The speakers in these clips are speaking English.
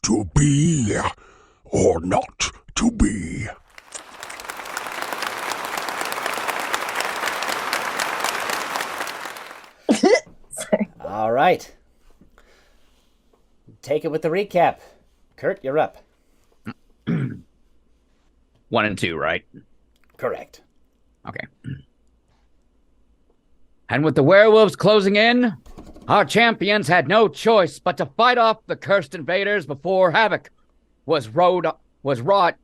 to be or not to be. All right. Take it with the recap. Kurt, you're up. 1 and 2, right? Correct. Okay. And with the werewolves closing in, our champions had no choice but to fight off the cursed invaders before havoc was wrought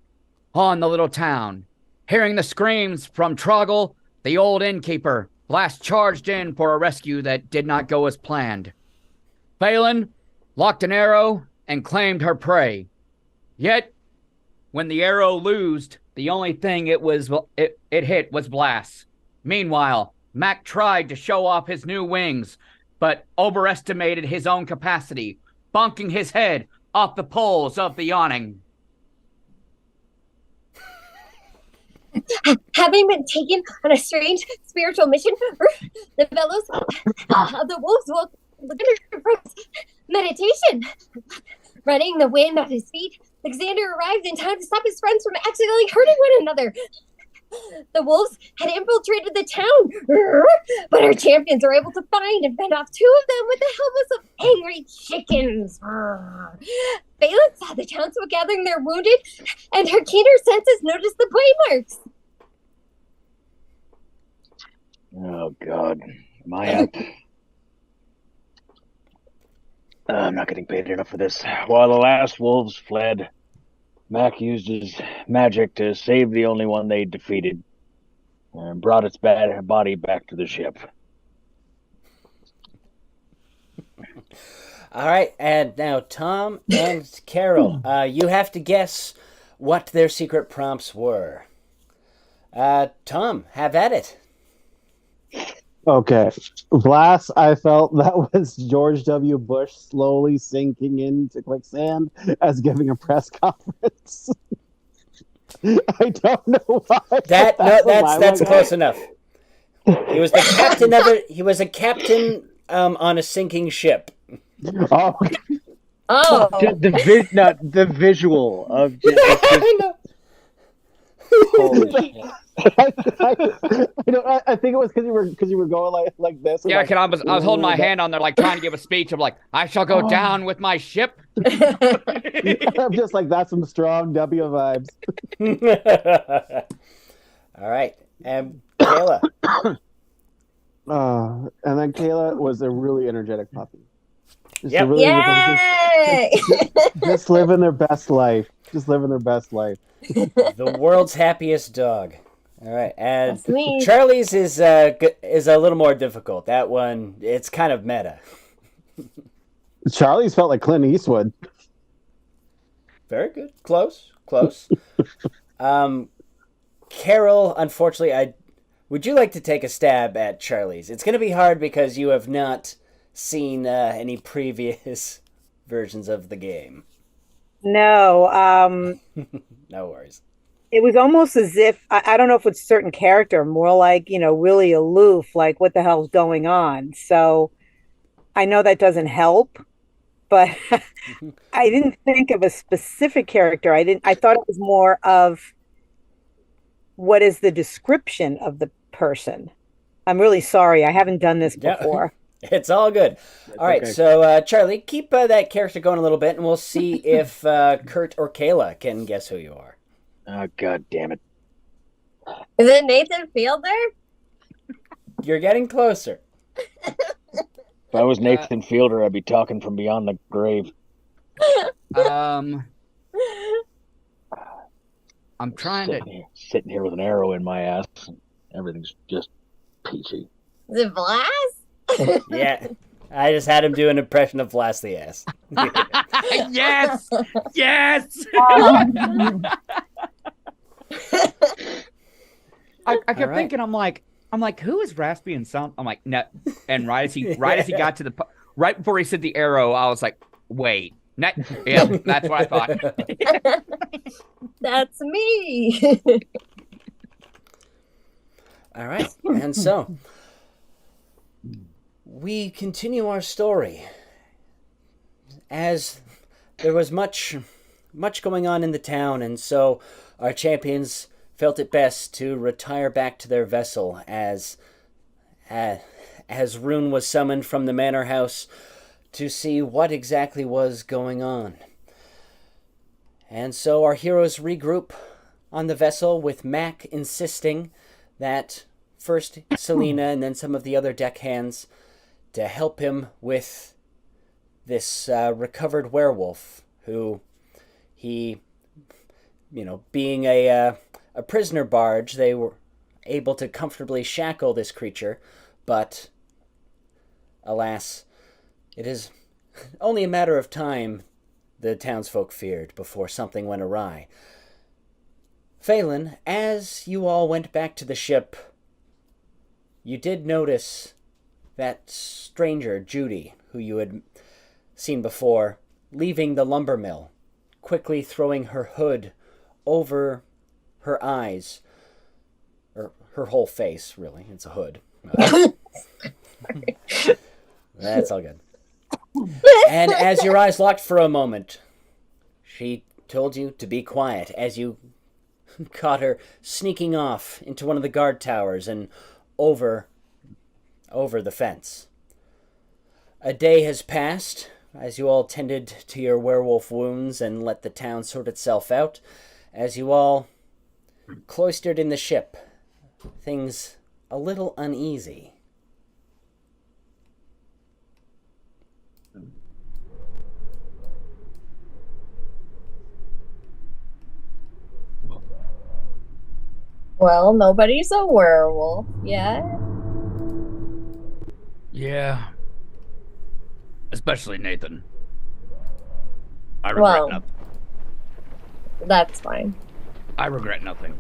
on the little town. Hearing the screams from Troggle, the old innkeeper, Blast charged in for a rescue that did not go as planned. Phelan locked an arrow and claimed her prey. Yet, when the arrow loosed, the only thing it hit was Blast. Meanwhile, Mac tried to show off his new wings, but overestimated his own capacity, bonking his head off the poles of the awning. Having been taken on a strange spiritual mission, the fellows of the wolves will look at her meditation. Running the wind at his feet, Alexander arrived in time to stop his friends from accidentally hurting one another. The wolves had infiltrated the town, but our champions were able to find and fend off 2 of them with the helmets of angry chickens. Phelan saw the townsfolk gathering their wounded, and her keener senses noticed the blade marks. Oh, God. Am I up? I'm not getting paid enough for this. While the last wolves fled, Mac used his magic to save the only one they defeated and brought its body back to the ship. All right, and now Tom and Carol, you have to guess what their secret prompts were. Tom, have at it. Okay. Last I felt that was George W. Bush slowly sinking into quicksand as giving a press conference. I don't know why. That's close enough. He was the captain of it. He was a captain on a sinking ship. Oh. The visual of holy shit. I think it was because you were going like this. Yeah, because I was holding my hand on there, like trying to give a speech of like, I shall go down with my ship. I'm just like, that's some strong W vibes. All right, and Kayla. And then Kayla was a really energetic puppy. Yay! Just living their best life. The world's happiest dog. All right, and That's me. Charlie's is a little more difficult. That one, it's kind of meta. Charlie's felt like Clint Eastwood. Very good. Close. Carol, unfortunately, would you like to take a stab at Charlie's? It's going to be hard because you have not seen any previous versions of the game. No. No worries. It was almost as if, I don't know if it's a certain character, more like, really aloof, like what the hell's going on. So I know that doesn't help, but I didn't think of a specific character. I thought it was more of what is the description of the person. I'm really sorry. I haven't done this before. It's all good. All right, okay. So Charlie, keep that character going a little bit, and we'll see if Kurt or Kayla can guess who you are. Oh, God damn it. Is it Nathan Fielder? You're getting closer. If I was Nathan Fielder, I'd be talking from beyond the grave. I'm trying sitting here with an arrow in my ass. Everything's just peachy. Is it Blast? Yeah. I just had him do an impression of Blast the Ass. Yes! Yes! I kept thinking, I'm like, who is Raspy and Sound? I'm like, no. And right as he got to right before he said the arrow, I was like, wait. Yeah, that's what I thought. That's me. All right. And so we continue our story as there was much going on in the town, and so our champions felt it best to retire back to their vessel as Rune was summoned from the manor house to see what exactly was going on. And so our heroes regroup on the vessel, with Mac insisting that first Selena and then some of the other deckhands to help him with this recovered werewolf, who he, being a prisoner barge, they were able to comfortably shackle this creature, but alas, it is only a matter of time, the townsfolk feared, before something went awry. Phelan, as you all went back to the ship, you did notice that stranger, Judy, who you had seen before, leaving the lumber mill, quickly throwing her hood over her eyes, or her whole face, really. It's a hood. That's all good. And as your eyes locked for a moment, she told you to be quiet as you caught her sneaking off into one of the guard towers and over the fence. A day has passed as you all tended to your werewolf wounds and let the town sort itself out. As you all cloistered in the ship, things a little uneasy. Well, nobody's a werewolf yet. Yeah. Especially Nathan. I regret Well, nothing. that's fine. I regret nothing.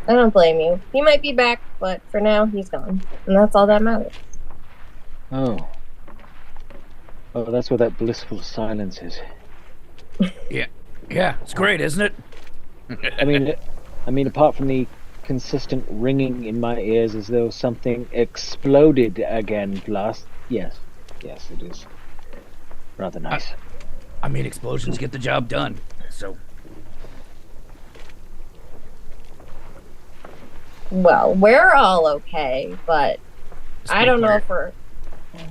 I don't blame you. He might be back, but for now, he's gone. And that's all that matters. Oh, that's what that blissful silence is. Yeah, it's great, isn't it? I mean, apart from the consistent ringing in my ears as though something exploded again last. Yes, it is. Rather nice. I mean, explosions get the job done, so... Well, we're all okay, but I don't know if we're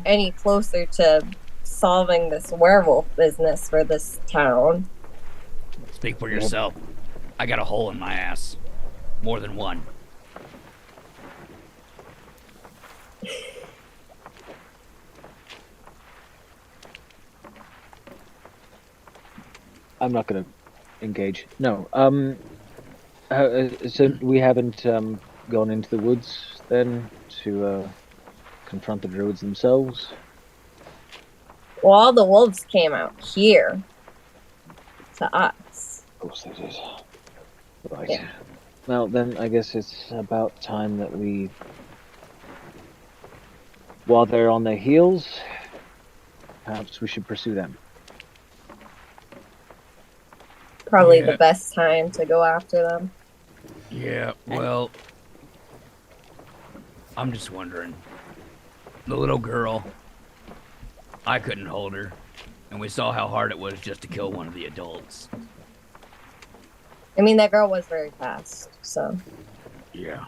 any closer to solving this werewolf business for this town. Speak for yourself. I got a hole in my ass. More than one. I'm not going to engage. No. So we haven't gone into the woods then to confront the druids themselves? Well, all the wolves came out here to us. Of course they did. Right. Yeah. Well, then I guess it's about time that we, while they're on their heels, perhaps we should pursue them. Probably the best time to go after them. Yeah, well, I'm just wondering. The little girl, I couldn't hold her, and we saw how hard it was just to kill one of the adults. I mean, that girl was very fast, so. Yeah.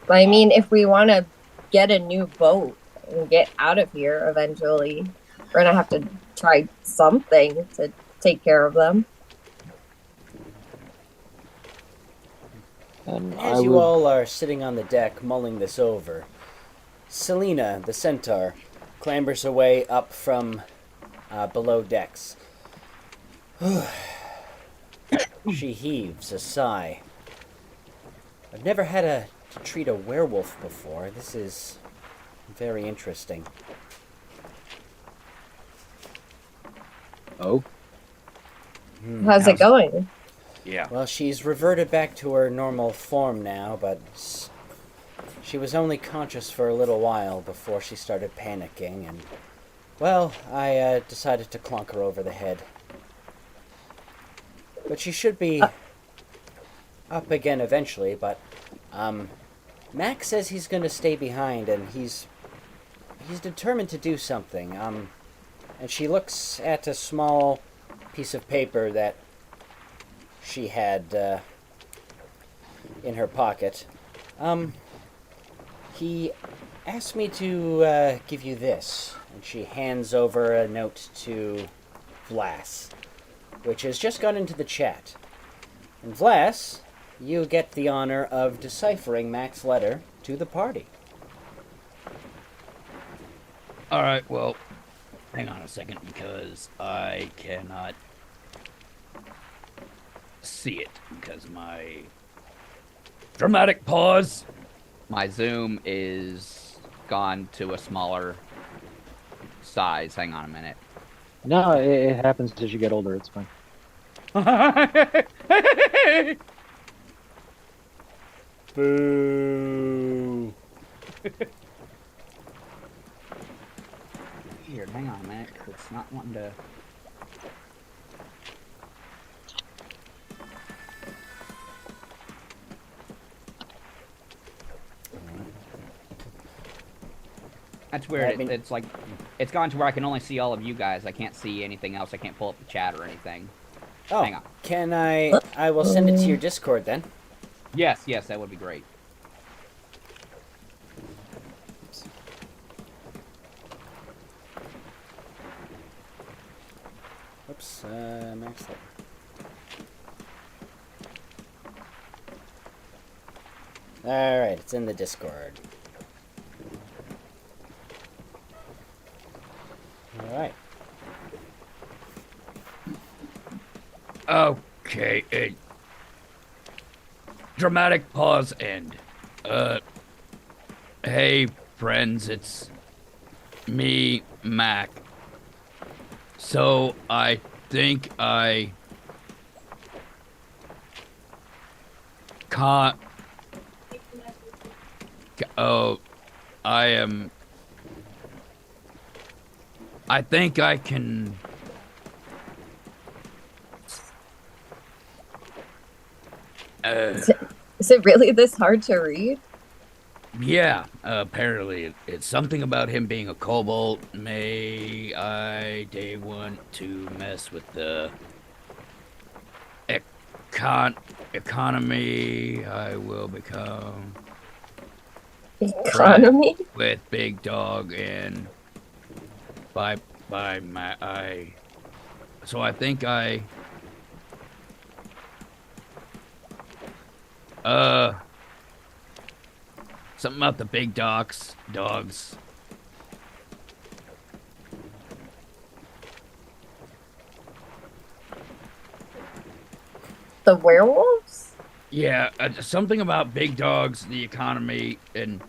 But I mean, if we want to get a new boat and get out of here eventually, we're going to have to try something to take care of them. As you all are sitting on the deck mulling this over, Selena, the centaur, clambers her way up from below decks. She heaves a sigh. I've never had to treat a werewolf before. This is very interesting. Oh? How's it going? Yeah. Well, she's reverted back to her normal form now, but she was only conscious for a little while before she started panicking, and, well, I decided to clonk her over the head. But she should be up again eventually, but Max says he's going to stay behind, and he's he's determined to do something. And she looks at a small piece of paper that she had in her pocket. He asked me to give you this, and she hands over a note to Vlas, which has just gone into the chat. And Vlas, you get the honor of deciphering Mac's letter to the party. All right, well, hang on a second because I cannot see it because my dramatic pause. My zoom is gone to a smaller size. Hang on a minute. No, it happens as you get older. It's fine. Boo. Weird. Hang on a minute. It's not wanting to. That's weird. It's like it's gone to where I can only see all of you guys. I can't see anything else. I can't pull up the chat or anything. Oh, hang on. Can I will send it to your Discord then. Yes, that would be great. Oops, max level. Alright, it's in the Discord. Alright. Okay, dramatic pause end. Hey friends, it's me, Mac. So I think I can't. Oh, I think I can. Is it really this hard to read? Yeah, apparently it's something about him being a kobold. May I day want to mess with the economy. I will become Economy? with Big Dog and by my so I think I something about the big dogs. The werewolves? Yeah, something about big dogs, the economy, and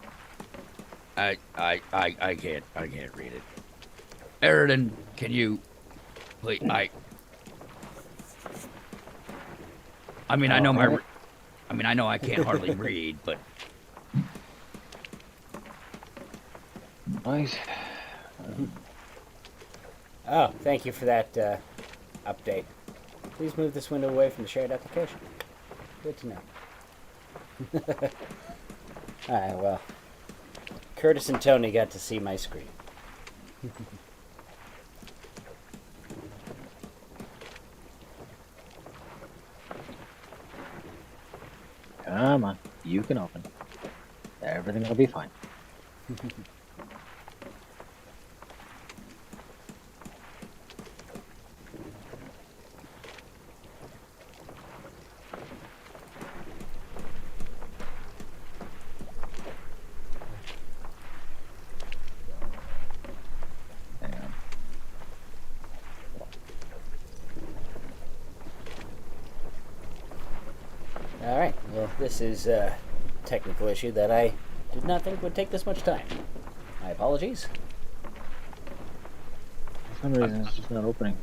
I can't read it. Eridan, can you please? I mean, I know I know I can't hardly read, but Nice. Oh, thank you for that update. Please move this window away from the shared application. Good to know. Alright, well. Curtis and Tony got to see my screen. Come on. You can open. Everything will be fine. Alright, well, this is a technical issue that I did not think would take this much time. My apologies. For some reason, it's just not opening.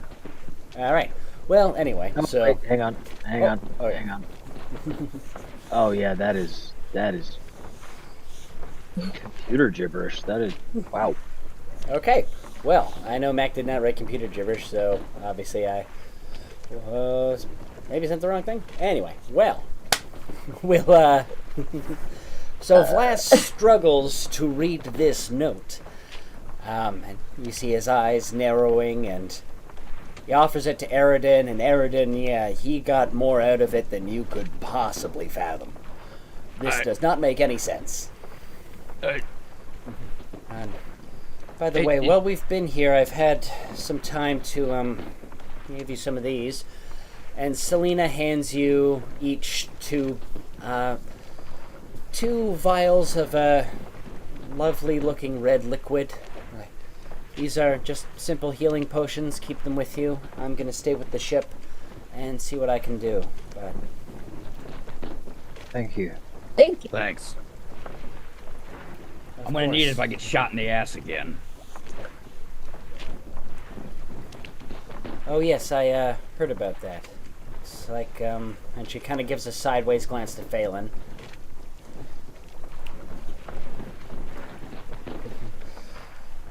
Alright, well, anyway, Oh, so... wait, hang on. Hang on. yeah. Oh, yeah, that is computer gibberish. That is, wow. Okay, well, I know Mac did not write computer gibberish, so obviously I maybe sent the wrong thing. Anyway, well, we'll, so Vlas struggles to read this note, And you see his eyes narrowing, and he offers it to Eridan, and Eridan, yeah, he got more out of it than you could possibly fathom. This does not make any sense. And by the way, while we've been here, I've had some time to give you some of these. And Selena hands you each two vials of a lovely-looking red liquid. These are just simple healing potions. Keep them with you. I'm going to stay with the ship and see what I can do. But Thank you. Thank you. Thanks. I'm gonna need it if I get shot in the ass again. Oh yes, I heard about that. It's like, and she kind of gives a sideways glance to Phelan.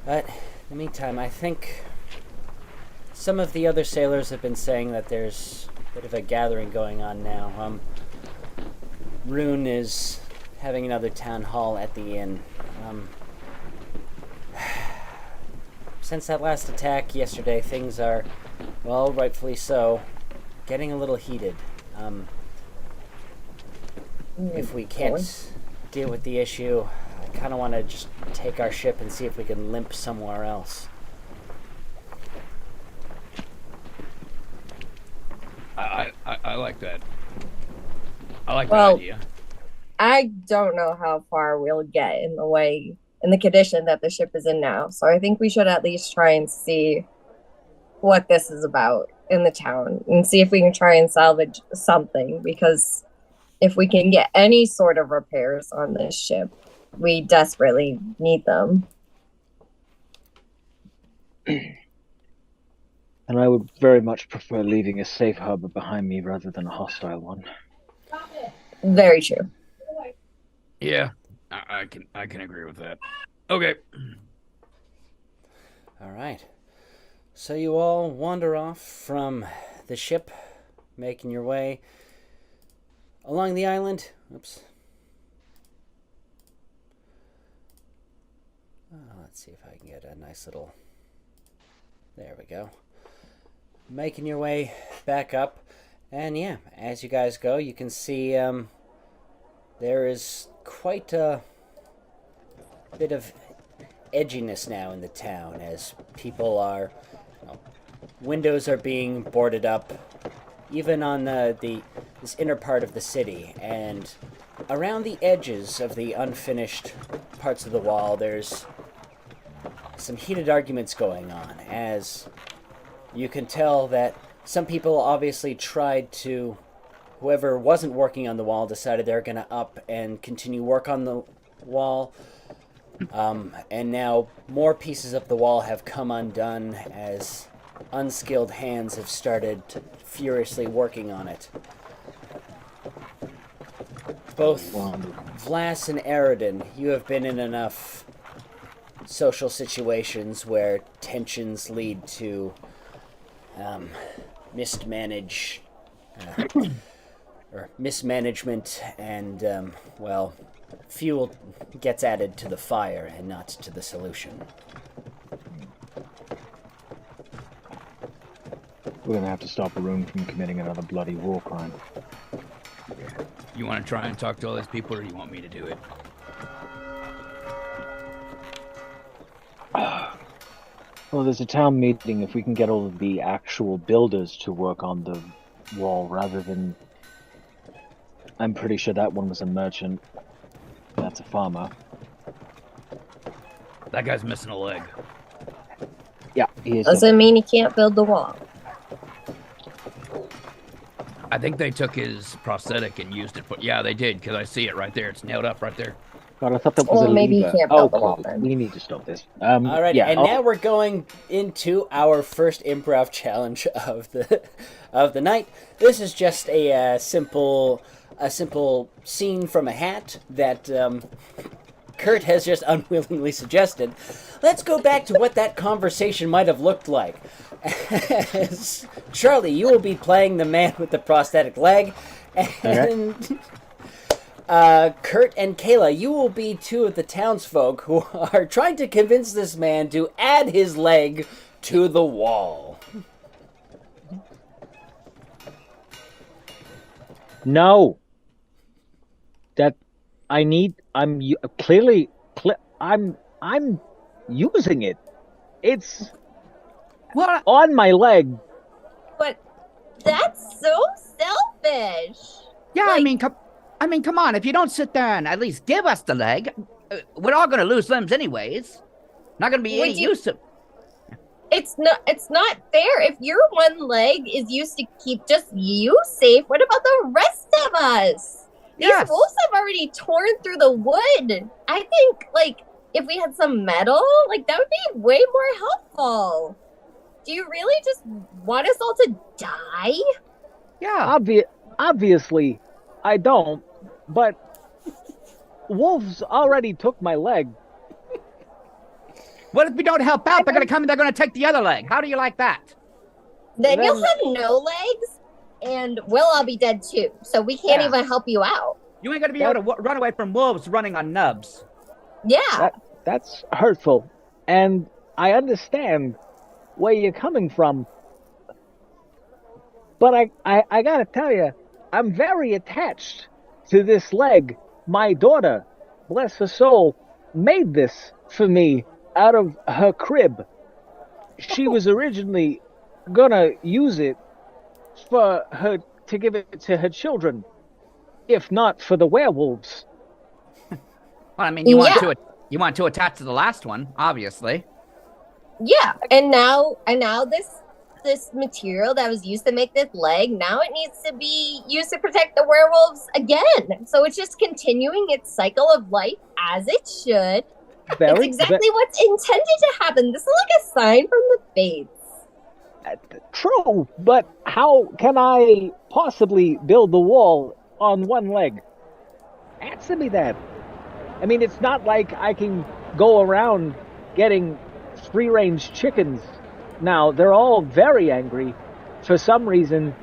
But in the meantime, I think some of the other sailors have been saying that there's a bit of a gathering going on now. Rune is having another town hall at the inn. Since that last attack yesterday, things are, well, rightfully so, getting a little heated. If we can't deal with the issue, I kind of want to just take our ship and see if we can limp somewhere else. I like that. I like Well, that idea. I don't know how far we'll get in the condition that the ship is in now. So I think we should at least try and see what this is about in the town and see if we can try and salvage something, because if we can get any sort of repairs on this ship, we desperately need them. And I would very much prefer leaving a safe harbor behind me rather than a hostile one. Very true. Yeah, I can agree with that. Okay. All right. So you all wander off from the ship, making your way along the island. Oops. Let's see if I can get a nice little... There we go. Making your way back up. And yeah, as you guys go, you can see there is quite a bit of edginess now in the town as people are... windows are being boarded up, even on this inner part of the city, and around the edges of the unfinished parts of the wall, there's some heated arguments going on, as you can tell that some people obviously tried to, whoever wasn't working on the wall decided they're going to up and continue work on the wall, and now more pieces of the wall have come undone as unskilled hands have started furiously working on it. Both Vlas and Eridan, you have been in enough social situations where tensions lead to mismanagement and, well, fuel gets added to the fire and not to the solution. We're gonna have to stop Arun from committing another bloody war crime. You want to try and talk to all these people, or you want me to do it? Well, there's a town meeting. If we can get all of the actual builders to work on the wall rather than... I'm pretty sure that one was a merchant. That's a farmer. That guy's missing a leg. Yeah, he is. Doesn't mean he can't build the wall. I think they took his prosthetic and used it, but yeah, they did, because I see it right there. It's nailed up right there. God, I thought that was Well, a maybe he lever. can't Oh, build the wall God, then. we need to stop this. Alrighty, yeah, and now we're going into our first improv challenge of the night. This is just a simple scene from a hat that Kurt has just unwillingly suggested. Let's go back to what that conversation might have looked like. As Charlie, you will be playing the man with the prosthetic leg, and Kurt and Kayla, you will be two of the townsfolk who are trying to convince this man to add his leg to the wall. No. That I need. I'm clearly. I'm using it. It's What? on my leg. But that's so selfish. Yeah, Like- I mean, come on. If you don't sit there and at least give us the leg, we're all gonna lose limbs anyways. Not gonna be any use of. It's not fair. If your one leg is used to keep just you safe, what about the rest of us? Yes. These wolves have already torn through the wood. I think, like, if we had some metal, like, that would be way more helpful. Do you really just want us all to die? Yeah. Obviously, I don't. But wolves already took my leg. What if we don't help out? They're gonna come and they're gonna take the other leg. How do you like that? Then you'll have no legs, and we'll all be dead too. So we can't Yeah. even help you out. You ain't gonna be able to run away from wolves running on nubs. Yeah. That's hurtful. And I understand where you're coming from. But I gotta tell you, I'm very attached to this leg. My daughter, bless her soul, made this for me out of her crib. She was originally gonna use it for her to give it to her children, if not for the werewolves. Well, I mean, you want to attach to the last one, obviously. Yeah. And now this material that was used to make this leg, now it needs to be used to protect the werewolves again. So it's just continuing its cycle of life as it should. It's exactly what's intended to happen. This is like a sign from the fates. True, but how can I possibly build the wall on one leg? Answer me that. I mean, it's not like I can go around getting free-range chickens. Now, they're all very angry. For some reason,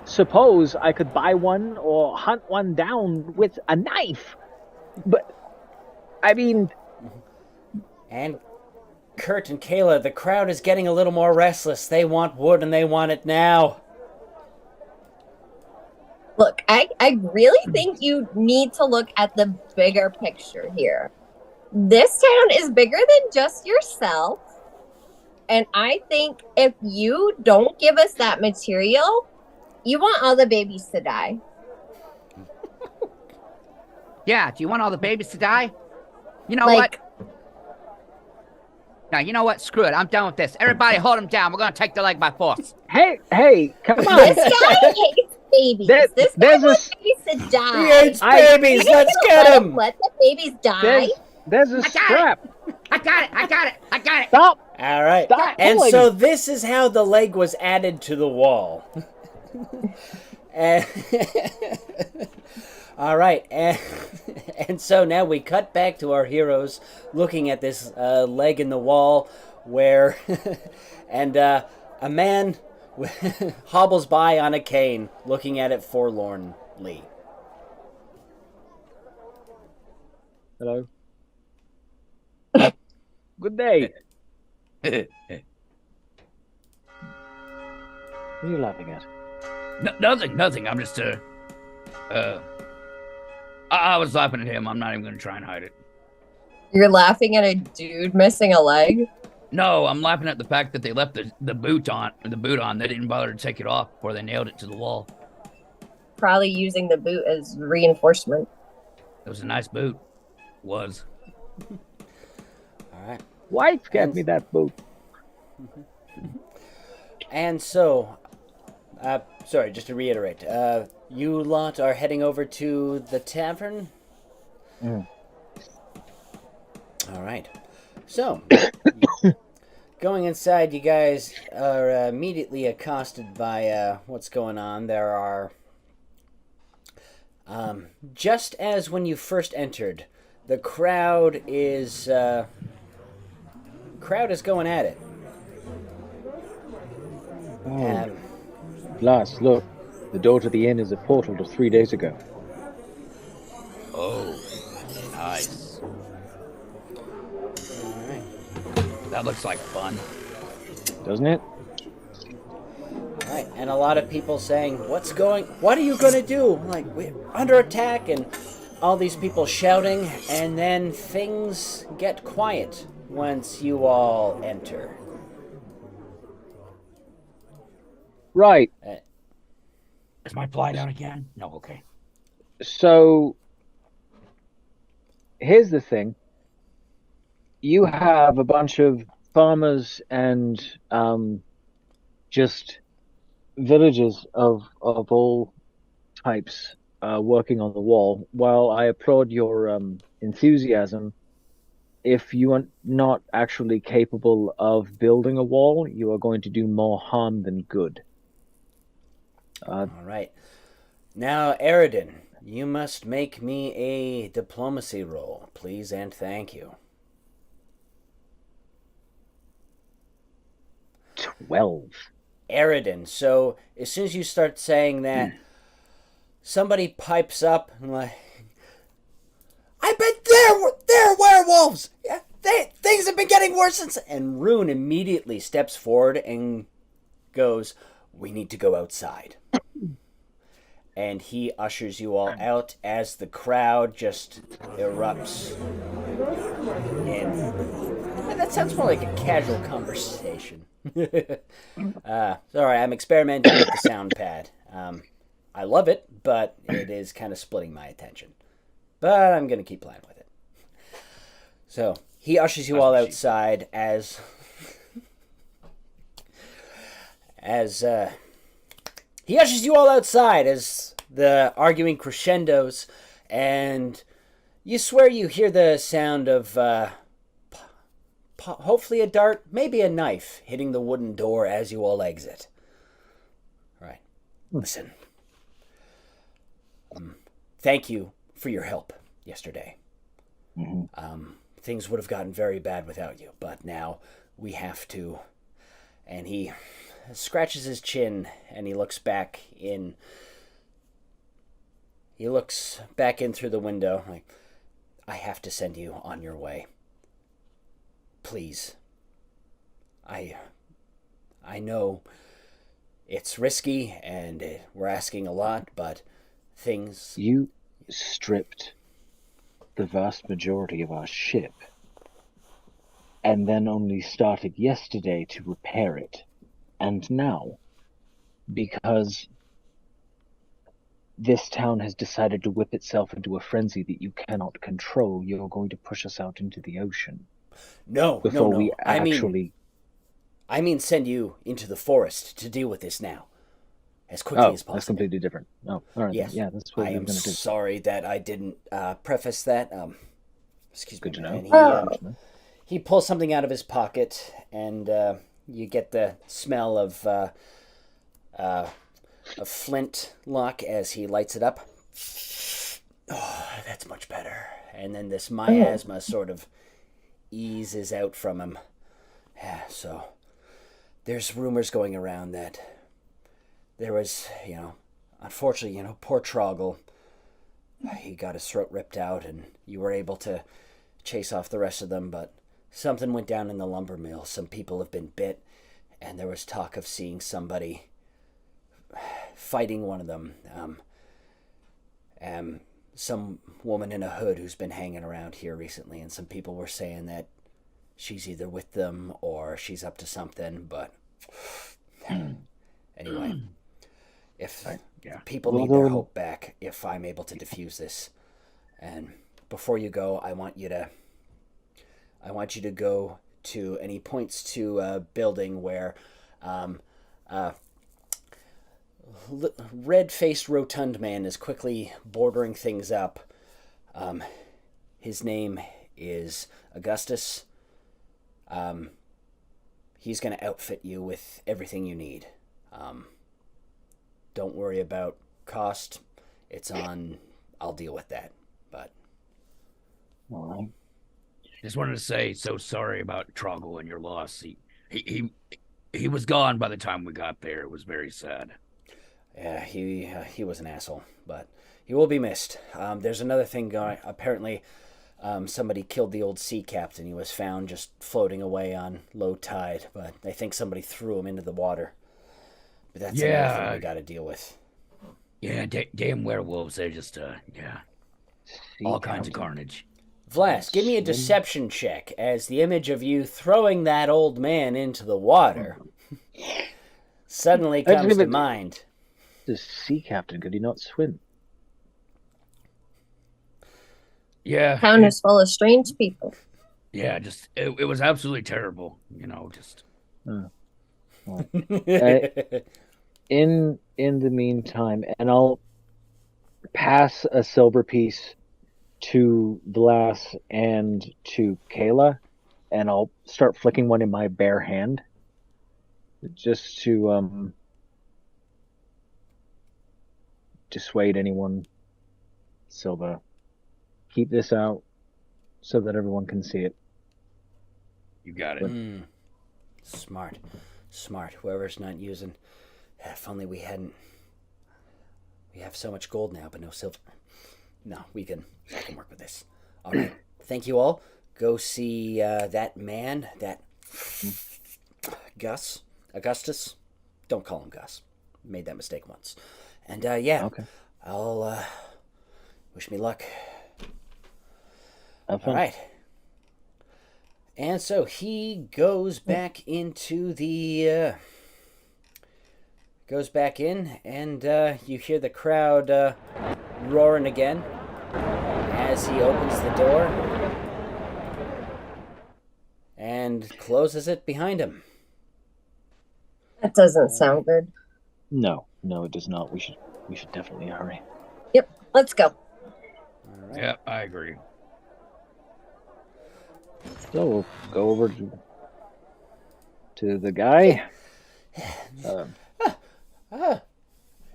suppose I could buy one or hunt one down with a knife. But, I mean... And Kurt and Kayla, the crowd is getting a little more restless. They want wood and they want it now. Look, I really think you need to look at the bigger picture here. This town is bigger than just yourself. And I think if you don't give us that material, you want all the babies to die. Yeah, do you want all the babies to die? You know Like- what? Now, you know what? Screw it. I'm done with this. Everybody hold him down. We're going to take the leg by force. Hey, come on. This guy hates babies. This guy wants babies to die. He hates babies. Let's get him. Let the babies die. There's a strap. I got it. Stop. All right. Stop And pulling. so this is how the leg was added to the wall. And all right. And so now we cut back to our heroes looking at this leg in the wall where and a man hobbles by on a cane looking at it forlornly. Hello. Good day. What are you laughing at? Nothing. I'm just, I was laughing at him. I'm not even going to try and hide it. You're laughing at a dude missing a leg? No, I'm laughing at the fact that they left the boot on. They didn't bother to take it off before they nailed it to the wall. Probably using the boot as reinforcement. It was a nice boot. Was. All right. Wife got me that boot. And so, sorry, just to reiterate, you lot are heading over to the tavern? Mm. All right. So, going inside, you guys are immediately accosted by what's going on. There are, just as when you first entered, the crowd is going at it. Oh. Glass, look. The door to the inn is a portal to 3 days ago. That looks like fun. Doesn't it? Right, and a lot of people saying, what are you going to do? Like, we're under attack, and all these people shouting, and then things get quiet once you all enter. Right. Is my fly down again? No, okay. So, here's the thing. You have a bunch of farmers and just villagers of all types working on the wall. While I applaud your enthusiasm, if you are not actually capable of building a wall, you are going to do more harm than good. All right. Now, Eridan, you must make me a diplomacy roll, please and thank you. 12. Eridan, so as soon as you start saying that, somebody pipes up and like, I bet they're werewolves! Yeah, things have been getting worse since... And Rune immediately steps forward and goes, we need to go outside. And he ushers you all out as the crowd just erupts. And that sounds more like a casual conversation. Sorry, I'm experimenting with the sound pad. I love it, but it is kind of splitting my attention. But I'm going to keep playing with it. So, he ushers you all outside as the arguing crescendos, and you swear you hear the sound of hopefully a dart, maybe a knife, hitting the wooden door as you all exit. Right. Listen. Thank you for your help yesterday. Mm-hmm. Things would have gotten very bad without you, but now we have to... And he scratches his chin, and he looks back in... He looks back in through the window, like, I have to send you on your way. Please. I know it's risky, and we're asking a lot, but things... You stripped the vast majority of our ship, and then only started yesterday to repair it. And now, because this town has decided to whip itself into a frenzy that you cannot control, you're going to push us out into the ocean. No. We actually... I mean send you into the forest to deal with this now. As quickly as possible. That's completely different. Oh, all right. Yes. Yeah, that's what I we're am going to do. sorry that I didn't preface that. Excuse Good me. to And know. he pulls something out of his pocket, and you get the smell of a flint lock as he lights it up. Oh, that's much better. And then this miasma sort of eases out from him. Yeah, so there's rumors going around that there was, unfortunately, poor Troggle, he got his throat ripped out, and you were able to chase off the rest of them, but something went down in the lumber mill. Some people have been bit, and there was talk of seeing somebody fighting one of them. Some woman in a hood who's been hanging around here recently, and some people were saying that she's either with them or she's up to something, but anyway, if people need their hope back, if I'm able to defuse this. And before you go, I want you to go to, and he points to a building where red-faced rotund man is quickly bordering things up. His name is Augustus. He's going to outfit you with everything you need. Don't worry about cost. I'll deal with that. But all right. Just wanted to say, so sorry about Troggle and your loss. He was gone by the time we got there. It was very sad. Yeah, he was an asshole, but he will be missed. There's another thing going. Apparently, somebody killed the old sea captain. He was found just floating away on low tide, but I think somebody threw him into the water. But that's another thing we got to deal with. Yeah, damn werewolves. They're just, all kinds of carnage. Vlas, give me a deception check as the image of you throwing that old man into the water suddenly comes to mind. The sea captain, could he not swim? Yeah. Town is full of strange people. Yeah, just, it was absolutely terrible. Just... In the meantime, and I'll pass a silver piece to Vlas and to Kayla, and I'll start flicking one in my bare hand, just to dissuade anyone. Silva, keep this out so that everyone can see it. You got it. Smart. Whoever's not using... If only we hadn't... We have so much gold now, but no silver. No, I can work with this. All right. Thank you all. Go see that man, that Augustus. Don't call him Gus. Made that mistake once. And Okay. I'll wish me luck. Have fun. All right. And so he goes back into the... Goes back in, and you hear the crowd roaring again as he opens the door and closes it behind him. That doesn't sound good. No, it does not. We should definitely hurry. Yep, let's go. All right. Yeah, I agree. So we'll go over to the guy.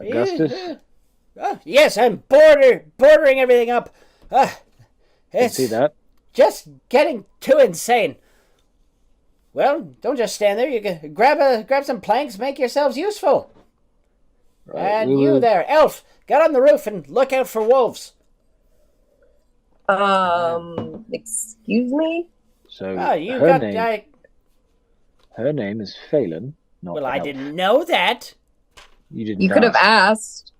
Augustus? Yes, I'm bordering everything up. It's See that? just getting too insane. Well, don't just stand there. You can grab some planks, make yourselves useful. Right, And you there, elf, get on the roof and look out for wolves. Excuse me? So her name is Phelan. Not Well, I Elf. didn't know that. You didn't. You could have asked.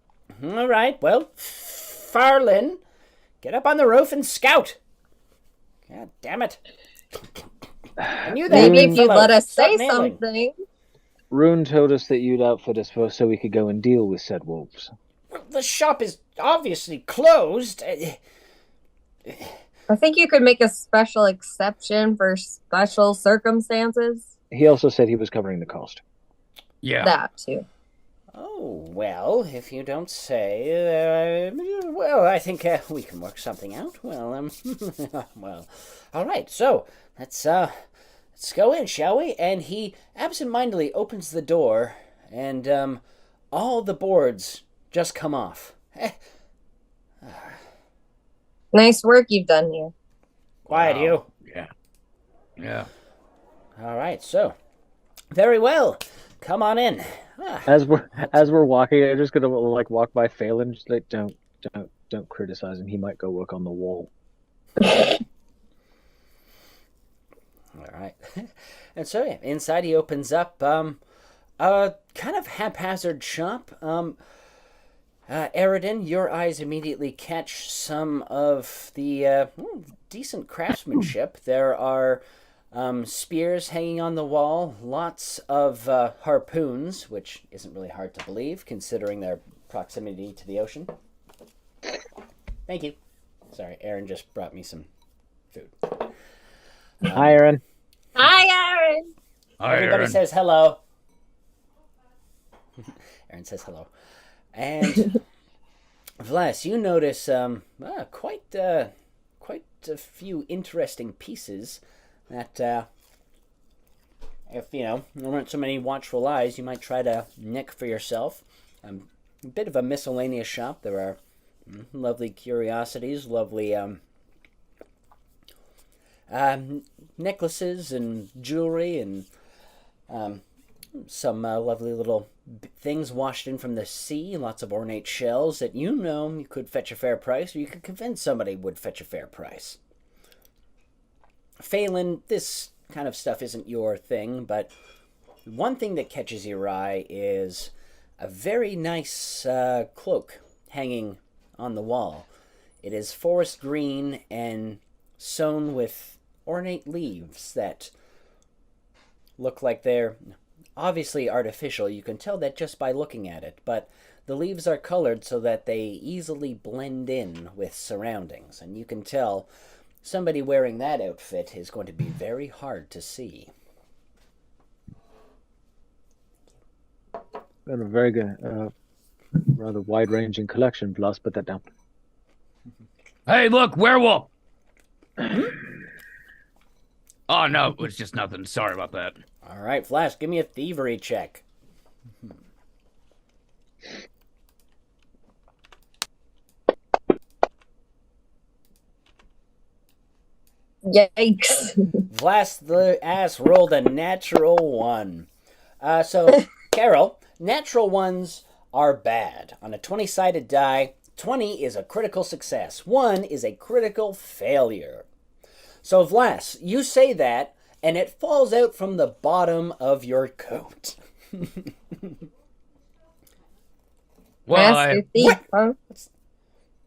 All right, well, Farlin, get up on the roof and scout. God damn it. And you there, Maybe big if you'd fellow, let us stop say nailing. something. Rune told us that you'd outfit us so we could go and deal with said wolves. The shop is obviously closed. I think you could make a special exception for special circumstances. He also said he was covering the cost. Yeah. That too. Oh, well, if you don't say, well, I think we can work something out. Well, well, all right, so let's go in, shall we? And he absentmindedly opens the door, and all the boards just come off. Nice work you've done here. Quiet, you. Yeah. All right, so very well. Come on in. As we're walking, I'm just gonna walk by Phelan, just don't criticize him. He might go work on the wall. All right. And so yeah, inside he opens up a kind of haphazard shop. Eridan, your eyes immediately catch some of the decent craftsmanship. There are spears hanging on the wall, lots of harpoons, which isn't really hard to believe considering their proximity to the ocean. Thank you. Sorry, Aaron just brought me some food. Hi, Aaron. Hi, Aaron. Everybody says hello. Aaron says hello. And Vlas, you notice quite a few interesting pieces that if there weren't so many watchful eyes, you might try to nick for yourself. A bit of a miscellaneous shop. There are lovely curiosities, lovely necklaces and jewelry and some lovely little things washed in from the sea, lots of ornate shells that you could fetch a fair price, or you could convince somebody would fetch a fair price. Phelan, this kind of stuff isn't your thing, but one thing that catches your eye is a very nice cloak hanging on the wall. It is forest green and sewn with ornate leaves that look like they're obviously artificial. You can tell that just by looking at it, but the leaves are colored so that they easily blend in with surroundings, and you can tell somebody wearing that outfit is going to be very hard to see. Got a very good, rather wide-ranging collection. Bloss, put that down. Hey, look, werewolf! Oh, no, it was just nothing. Sorry about that. All right, Flash, give me a thievery check. Yikes. Flash the ass rolled a natural 1. So, Carol, natural 1s are bad. On a 20-sided die, 20 is a critical success. 1 is a critical failure. So, Vlas, you say that, and it falls out from the bottom of your coat. Well, Master thief, huh?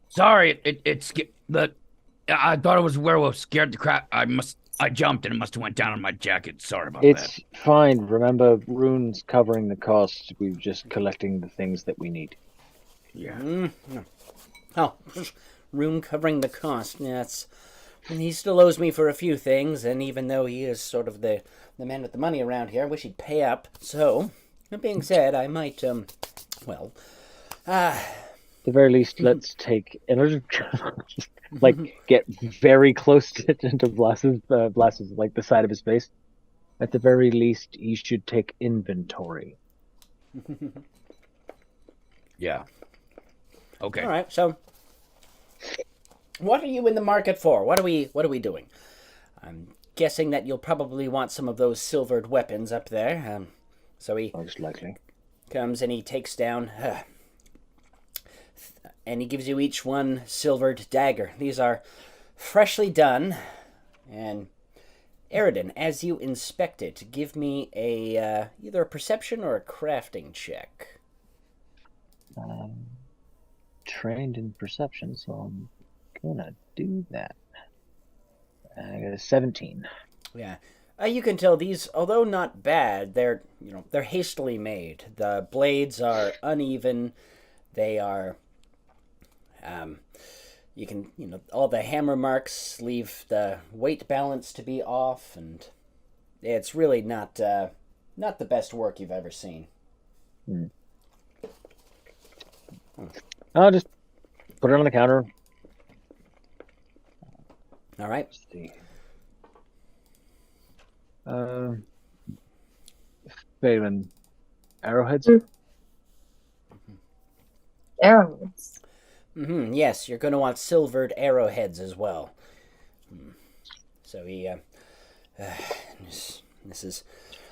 sorry, I thought it was a werewolf. Scared the crap. I jumped and it must have went down on my jacket. Sorry about that. It's fine. Remember, runes covering the cost. We're just collecting the things that we need. Yeah. Oh, room covering the cost. Yes. He still owes me for a few things, and even though he is sort of the man with the money around here, I wish he'd pay up. So, that being said, I might, At the very least, let's take and like get very close to Blas's like the side of his face. At the very least, he should take inventory. Yeah. Okay. All right, so what are you in the market for? What are we doing? I'm guessing that you'll probably want some of those silvered weapons up there. So he Most likely. comes and he takes down, and he gives you each one silvered dagger. These are freshly done, and Eridan, as you inspect it, give me a either a perception or a crafting check. Trained in perception, so I'm gonna do that. I got a 17. Yeah. You can tell these, although not bad, they're hastily made. The blades are uneven. They are, all the hammer marks leave the weight balance to be off, and it's really not the best work you've ever seen. I'll just put it on the counter. All right. Let's see. Phelan, arrowheads? Arrows. Yes, you're going to want silvered arrowheads as well. So he, this is,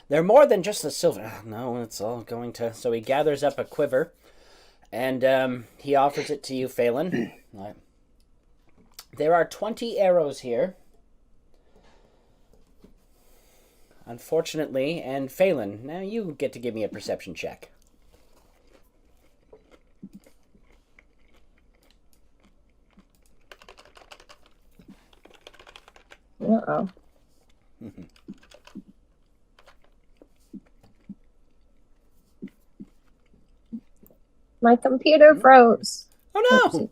they're more than just the silver. No, it's all going to. So he gathers up a quiver, and he offers it to you, Phelan. There are 20 arrows here. Unfortunately, and Phelan, now you get to give me a perception check. Uh-oh. My computer froze. Oh no!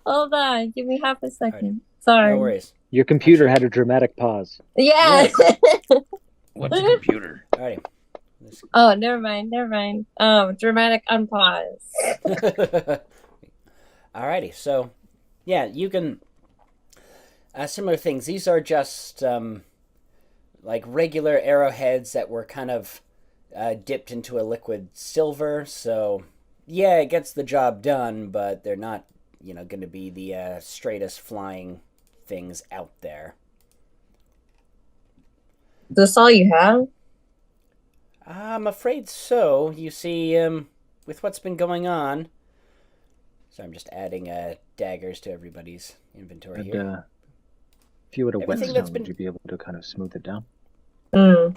Hold on. Give me half a second. Sorry. No worries. Your computer had a dramatic pause. Yeah. What's a computer? Alrighty. Oh, never mind. Dramatic unpause. Alrighty, so yeah, you can similar things. These are just like regular arrowheads that were kind of dipped into a liquid silver. So yeah, it gets the job done, but they're not, going to be the straightest flying things out there. This all you have? I'm afraid so. You see, with what's been going on. So I'm just adding daggers to everybody's inventory here. If you were a Everything whetstone, that's been- would you be able to kind of smooth it down? Mm.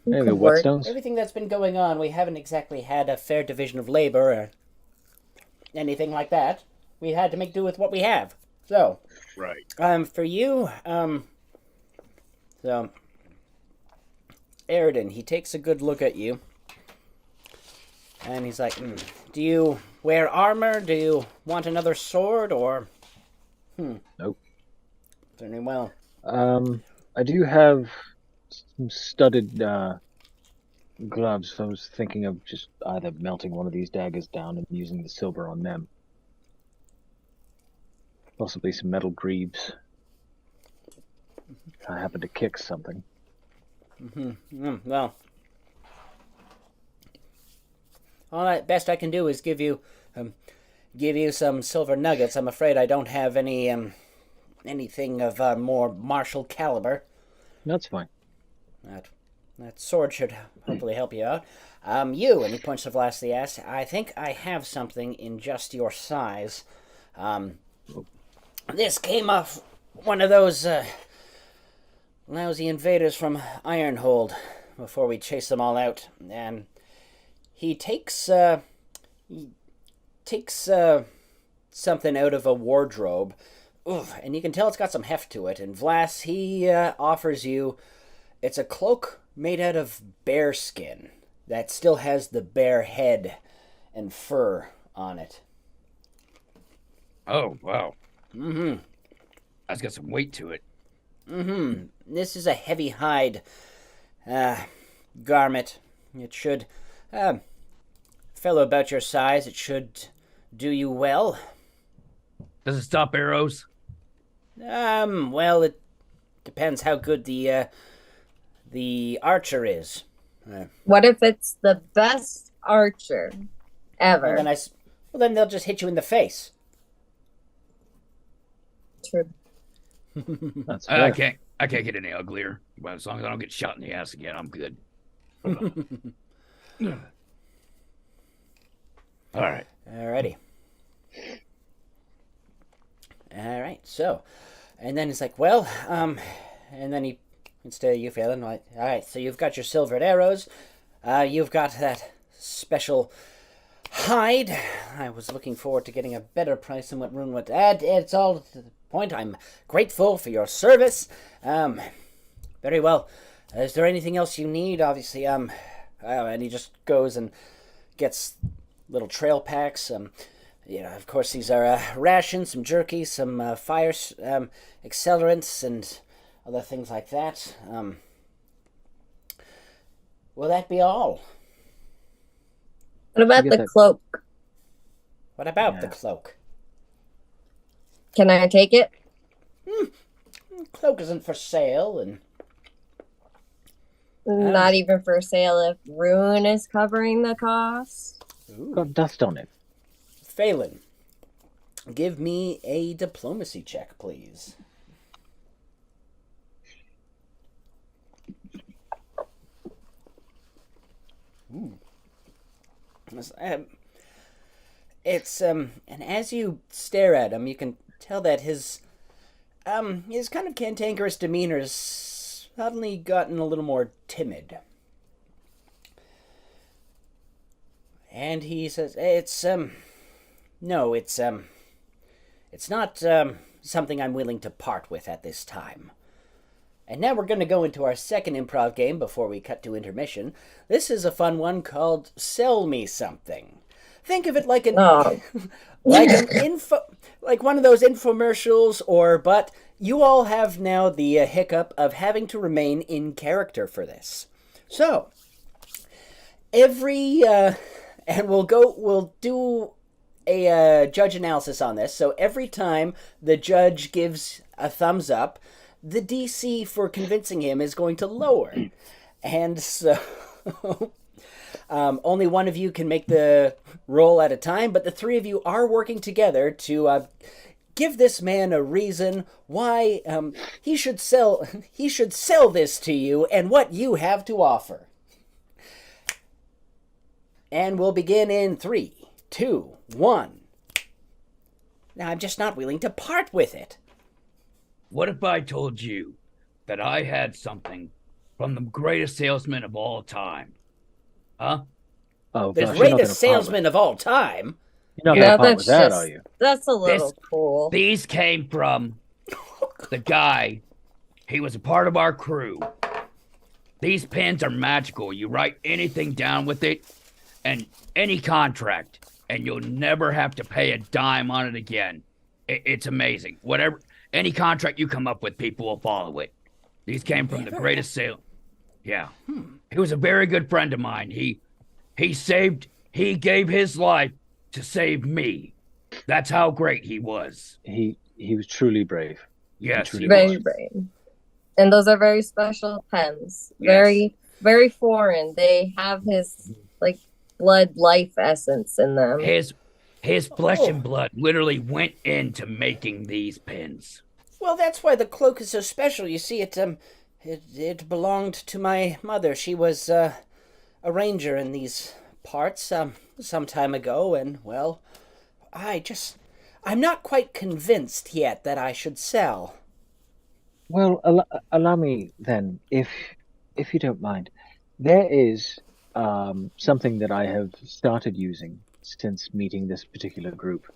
Maybe Could work. whetstones? Everything that's been going on, we haven't exactly had a fair division of labor or anything like that. We had to make do with what we have. So, Right. for you, so, Aridin, he takes a good look at you. And he's like, do you wear armor? Do you want another sword? Or, Nope. Very well. I do have some studded gloves. So I was thinking of just either melting one of these daggers down and using the silver on them. Possibly some metal greaves. If I happen to kick something. Well, all that best I can do is give you some silver nuggets. I'm afraid I don't have anything of more martial caliber. That's fine. That sword should hopefully help you out. You, and he points to Vlas the ass, I think I have something in just your size. This came off one of those lousy invaders from Ironhold before we chased them all out. And he takes something out of a wardrobe. Oof, and you can tell it's got some heft to it. And Vlas, he offers you, it's a cloak made out of bear skin that still has the bear head and fur on it. Oh, wow. That's got some weight to it. This is a heavy hide garment. It should, fellow about your size, it should do you well. Does it stop arrows? Well, it depends how good the archer is. What if it's the best archer ever? Well, then they'll just hit you in the face. True. That's I fair. can't get any uglier. Well, as long as I don't get shot in the ass again, I'm good. All right. Alrighty. Alright, so, and then it's like, well, and then he, instead of you failing, like, alright, so you've got your silvered arrows, you've got that special hide. I was looking forward to getting a better price than what Rune would add. It's all to the point. I'm grateful for your service. Very well. Is there anything else you need? Obviously, and he just goes and gets little trail packs. Of course, these are rations, some jerky, some fire accelerants, and other things like that. Will that be all? What about the cloak? What about the cloak? Can I take it? Cloak isn't for sale, and not even for sale if Rune is covering the cost. Got dust on it. Phelan, give me a diplomacy check, please. And as you stare at him, you can tell that his kind of cantankerous demeanor has suddenly gotten a little more timid. And he says, it's not something I'm willing to part with at this time. And now we're going to go into our second improv game before we cut to intermission. This is a fun one called Sell Me Something. Think of it like like one of those infomercials, but you all have now the hiccup of having to remain in character for this. So, and we'll do a judge analysis on this. So every time the judge gives a thumbs up, the DC for convincing him is going to lower. And so only one of you can make the roll at a time, but the three of you are working together to give this man a reason why he should sell this to you and what you have to offer. And we'll begin in 3, 2, 1. Now, I'm just not willing to part with it. What if I told you that I had something from the greatest salesman of all time? Huh? Oh The gosh, you're not greatest gonna part salesman of all time. You're not Yeah, gonna part that's with that, just are you? that's a little This- cool. These came from the guy. He was a part of our crew. These pens are magical. You write anything down with it, and any contract, and you'll never have to pay a dime on it again. It's amazing. Whatever, any contract you come up with, people will follow it. These came from the greatest sale. Yeah. He was a very good friend of mine. He gave his life to save me. That's how great he was. He was truly brave. Yes, truly he was. Very brave. And those are very special pens. Yes. Very, very foreign. They have his like blood life essence in them. His flesh and blood literally went into making these pens. Well, that's why the cloak is so special. You see, it belonged to my mother. She was a ranger in these parts some time ago, and well, I'm not quite convinced yet that I should sell. Well, allow me then, if you don't mind. There is something that I have started using since meeting this particular group.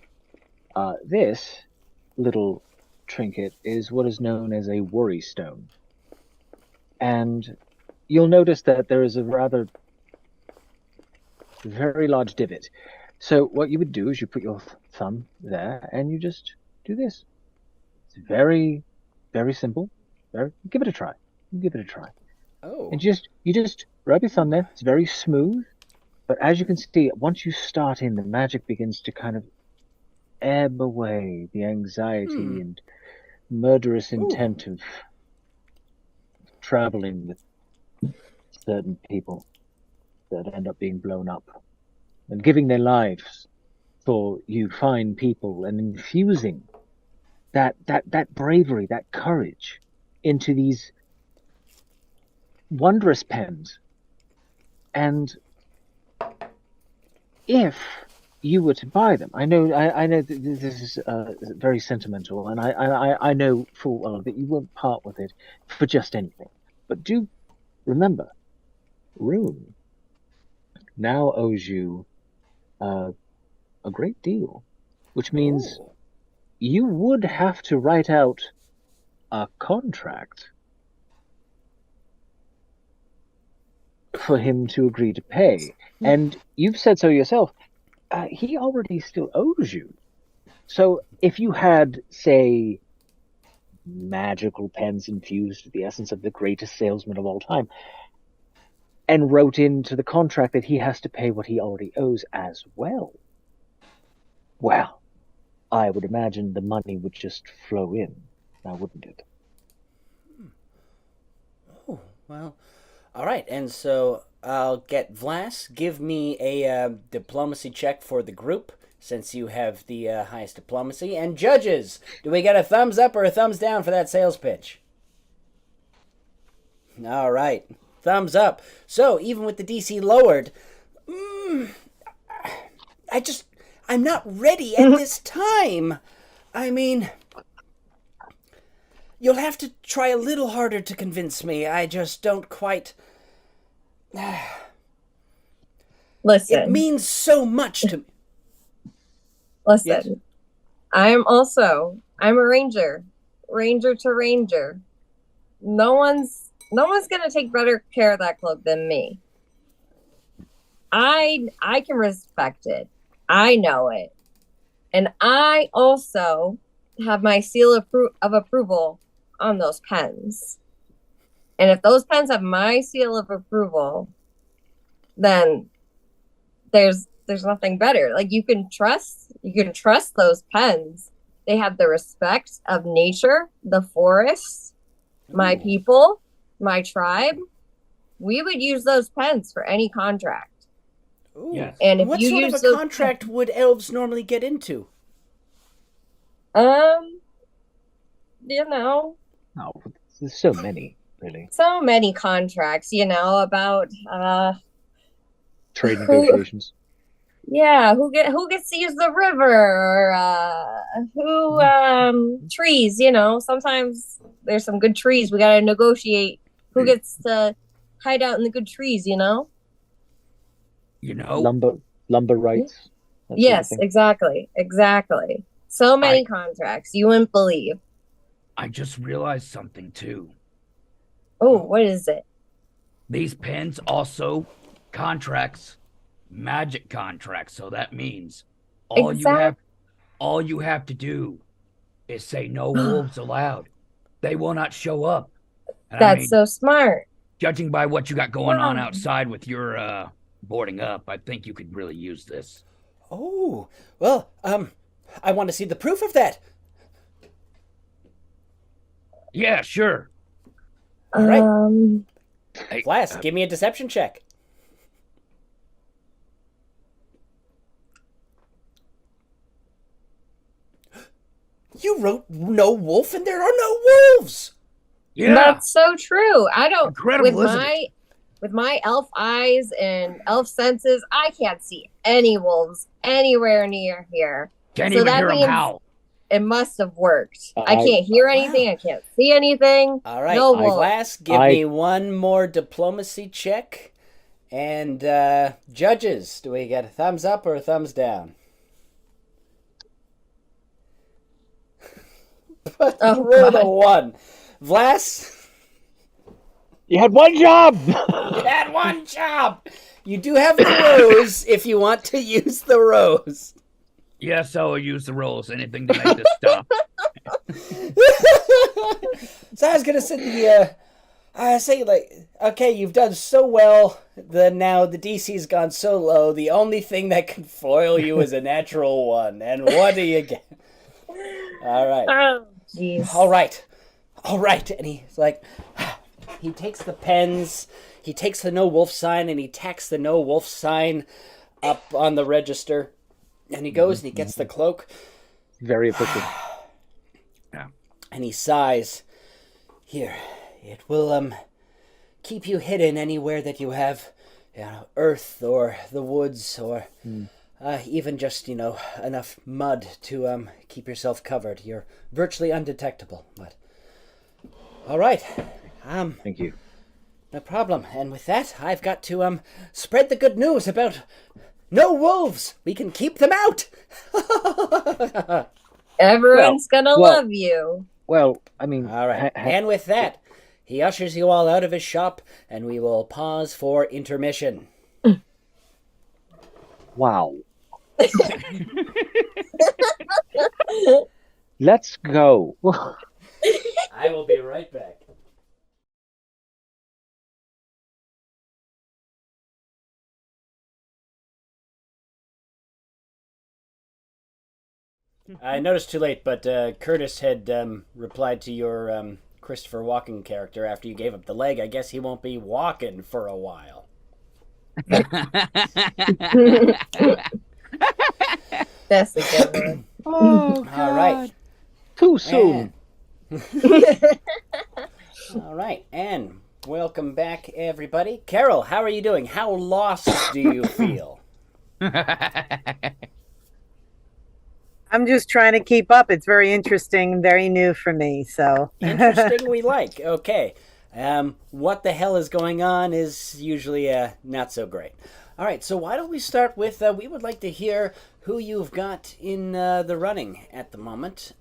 This little trinket is what is known as a worry stone. And you'll notice that there is a rather very large divot. So what you would do is you put your thumb there and you just do this. It's very, very simple. Give it a try. Give it a try. Oh. And you just rub your thumb there. It's very smooth. But as you can see, once you start in, the magic begins to kind of ebb away, the anxiety and murderous intent of traveling with certain people that end up being blown up and giving their lives for you fine people and infusing that bravery, that courage into these wondrous pens. And if you were to buy them, I know that this is very sentimental, and I know full well that you won't part with it for just anything. But do remember, Rune now owes you a great deal, which means you would have to write out a contract for him to agree to pay. And you've said so yourself. He already still owes you. So if you had, say, magical pens infused with the essence of the greatest salesman of all time, and wrote into the contract that he has to pay what he already owes as well, well, I would imagine the money would just flow in, now wouldn't it? Oh, well, all right. And so I'll get Vlas. Give me a diplomacy check for the group, since you have the highest diplomacy. And judges, do we get a thumbs up or a thumbs down for that sales pitch? All right. Thumbs up. So, even with the DC lowered, I'm not ready at this time. I mean, you'll have to try a little harder to convince me. I just don't quite... Listen. It means so much to me. Listen. Yes. I'm a ranger. Ranger to ranger. No one's gonna take better care of that cloak than me. I can respect it. I know it. And I also have my seal of approval on those pens. And if those pens have my seal of approval, then there's nothing better. Like you can trust those pens. They have the respect of nature, the forest, my people, my tribe. We would use those pens for any contract. Ooh. Yes. And if What you sort use of a those contract would elves normally get into? you know, Oh, there's so many, really. so many contracts, about Trade negotiations. Yeah, who gets to use the river or who trees, sometimes there's some good trees. We gotta negotiate who gets to hide out in the good trees, You know, Lumber rights. that sort of Yes, thing. exactly. So many contracts, you wouldn't believe. I just realized something too. Oh, what is it? These pens also magic contracts. So that means all you have to do is say no wolves allowed. They will not show up. And I That's mean, so smart. judging by what you got going on Wow. outside with your boarding up, I think you could really use this. Oh, well, I want to see the proof of that. Yeah, sure. All right. Hey, Flask, give me a deception check. You wrote no wolf and there are no wolves. yeah, That's so true. I don't incredible, isn't it? with my elf eyes and elf senses, I can't see any wolves anywhere near here. Can't So even that hear them means howl. it must have worked. I I- can't hear Wow. anything. I can't see anything. All right, No wolves. Flask, give I- me one more diplomacy check. And judges, do we get a thumbs up or a thumbs down? Oh, Roll the God. one. Vlas, You had one job. you had one job. You do have the rose if you want to use the rose. Yes, I will use the rolls. Anything to make this stop. So I was gonna say okay, you've done so well. Now the DC's gone so low. The only thing that can foil you is a natural one. And what do you get? All right. Oh, jeez. All right. And he's like, he takes the pens, he takes the no wolf sign, and he tacks the no wolf sign up on the register. And he goes and he gets the cloak, Very efficient. and he sighs. Here, it will keep you hidden anywhere that you have, earth or the woods or even just enough mud to keep yourself covered. You're virtually undetectable. But all right, Thank you. no problem. And with that, I've got to spread the good news about no wolves. We can keep them out. Everyone's gonna well- love you. Well, I mean, All right. And with that, he ushers you all out of his shop, and we will pause for intermission. wow. Let's go. I will be right back. I noticed too late, but Curtis had replied to your Christopher Walken character after you gave up the leg. I guess he won't be walking for a while. That's a good one. Oh, All right. Too soon. All right, and welcome back, everybody. Carol, how are you doing? How lost do you feel? I'm just trying to keep up. It's very interesting, very new for me. So Interesting, we like. Okay. What the hell is going on is usually not so great. All right, so why don't we start with, we would like to hear who you've got in the running at the moment.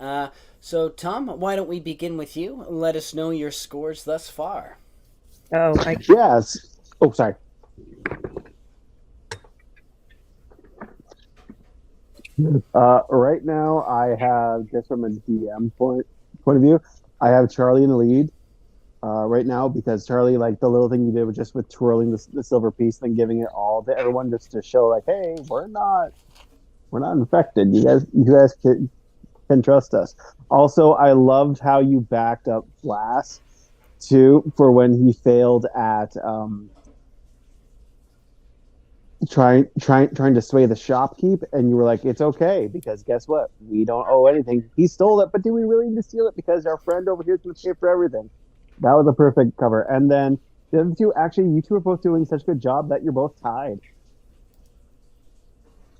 So, Tom, why don't we begin with you? Let us know your scores thus far. Yes. Oh, sorry. Right now, I have, just from a DM point of view, I have Charlie in the lead right now, because Charlie, like the little thing you did with just with twirling the silver piece and giving it all to everyone, just to show like, hey, we're not infected. You guys can trust us. Also, I loved how you backed up Flass too for when he failed at trying to sway the shopkeep, and you were like, it's okay, because guess what? We don't owe anything. He stole it, but do we really need to steal it? Because our friend over here is going to pay for everything. That was a perfect cover. And then the other two, actually, you two are both doing such a good job that you're both tied.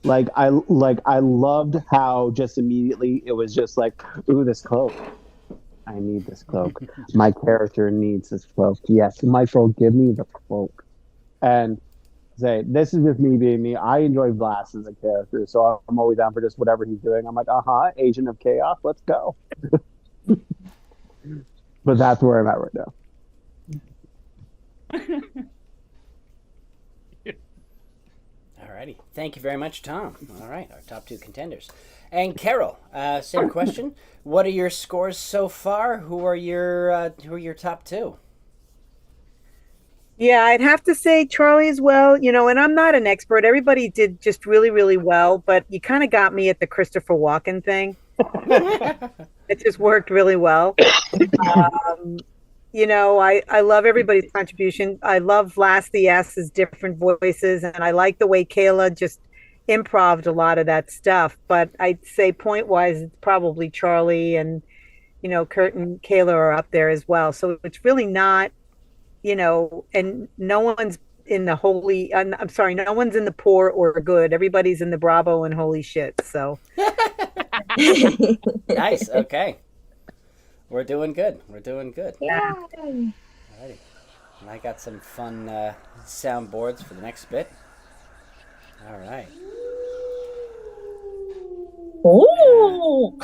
I loved how just immediately it was just like, ooh, this cloak. I need this cloak. My character needs this cloak. Yes, Michael, give me the cloak. And say, this is just me being me. I enjoy Blast as a character, so I'm always down for just whatever he's doing. I'm like, Agent of Chaos, let's go. But that's where I'm at right now. Alrighty. Thank you very much, Tom. All right, our top two contenders. And Carol, same question. What are your scores so far? Who are your top two? Yeah, I'd have to say Charlie as well, and I'm not an expert. Everybody did just really, really well, but you kind of got me at the Christopher Walken thing. It just worked really well. I love everybody's contribution. I love Last the S's different voices, and I like the way Kayla just improv'd a lot of that stuff. But I'd say point-wise, it's probably Charlie and, Kurt and Kayla are up there as well. So it's really not, and no one's in the holy, I'm sorry, no one's in the poor or good. Everybody's in the bravo and holy shit. So nice. Okay. We're doing good. Yeah. Alrighty. And I got some fun soundboards for the next bit. All right. Ooh.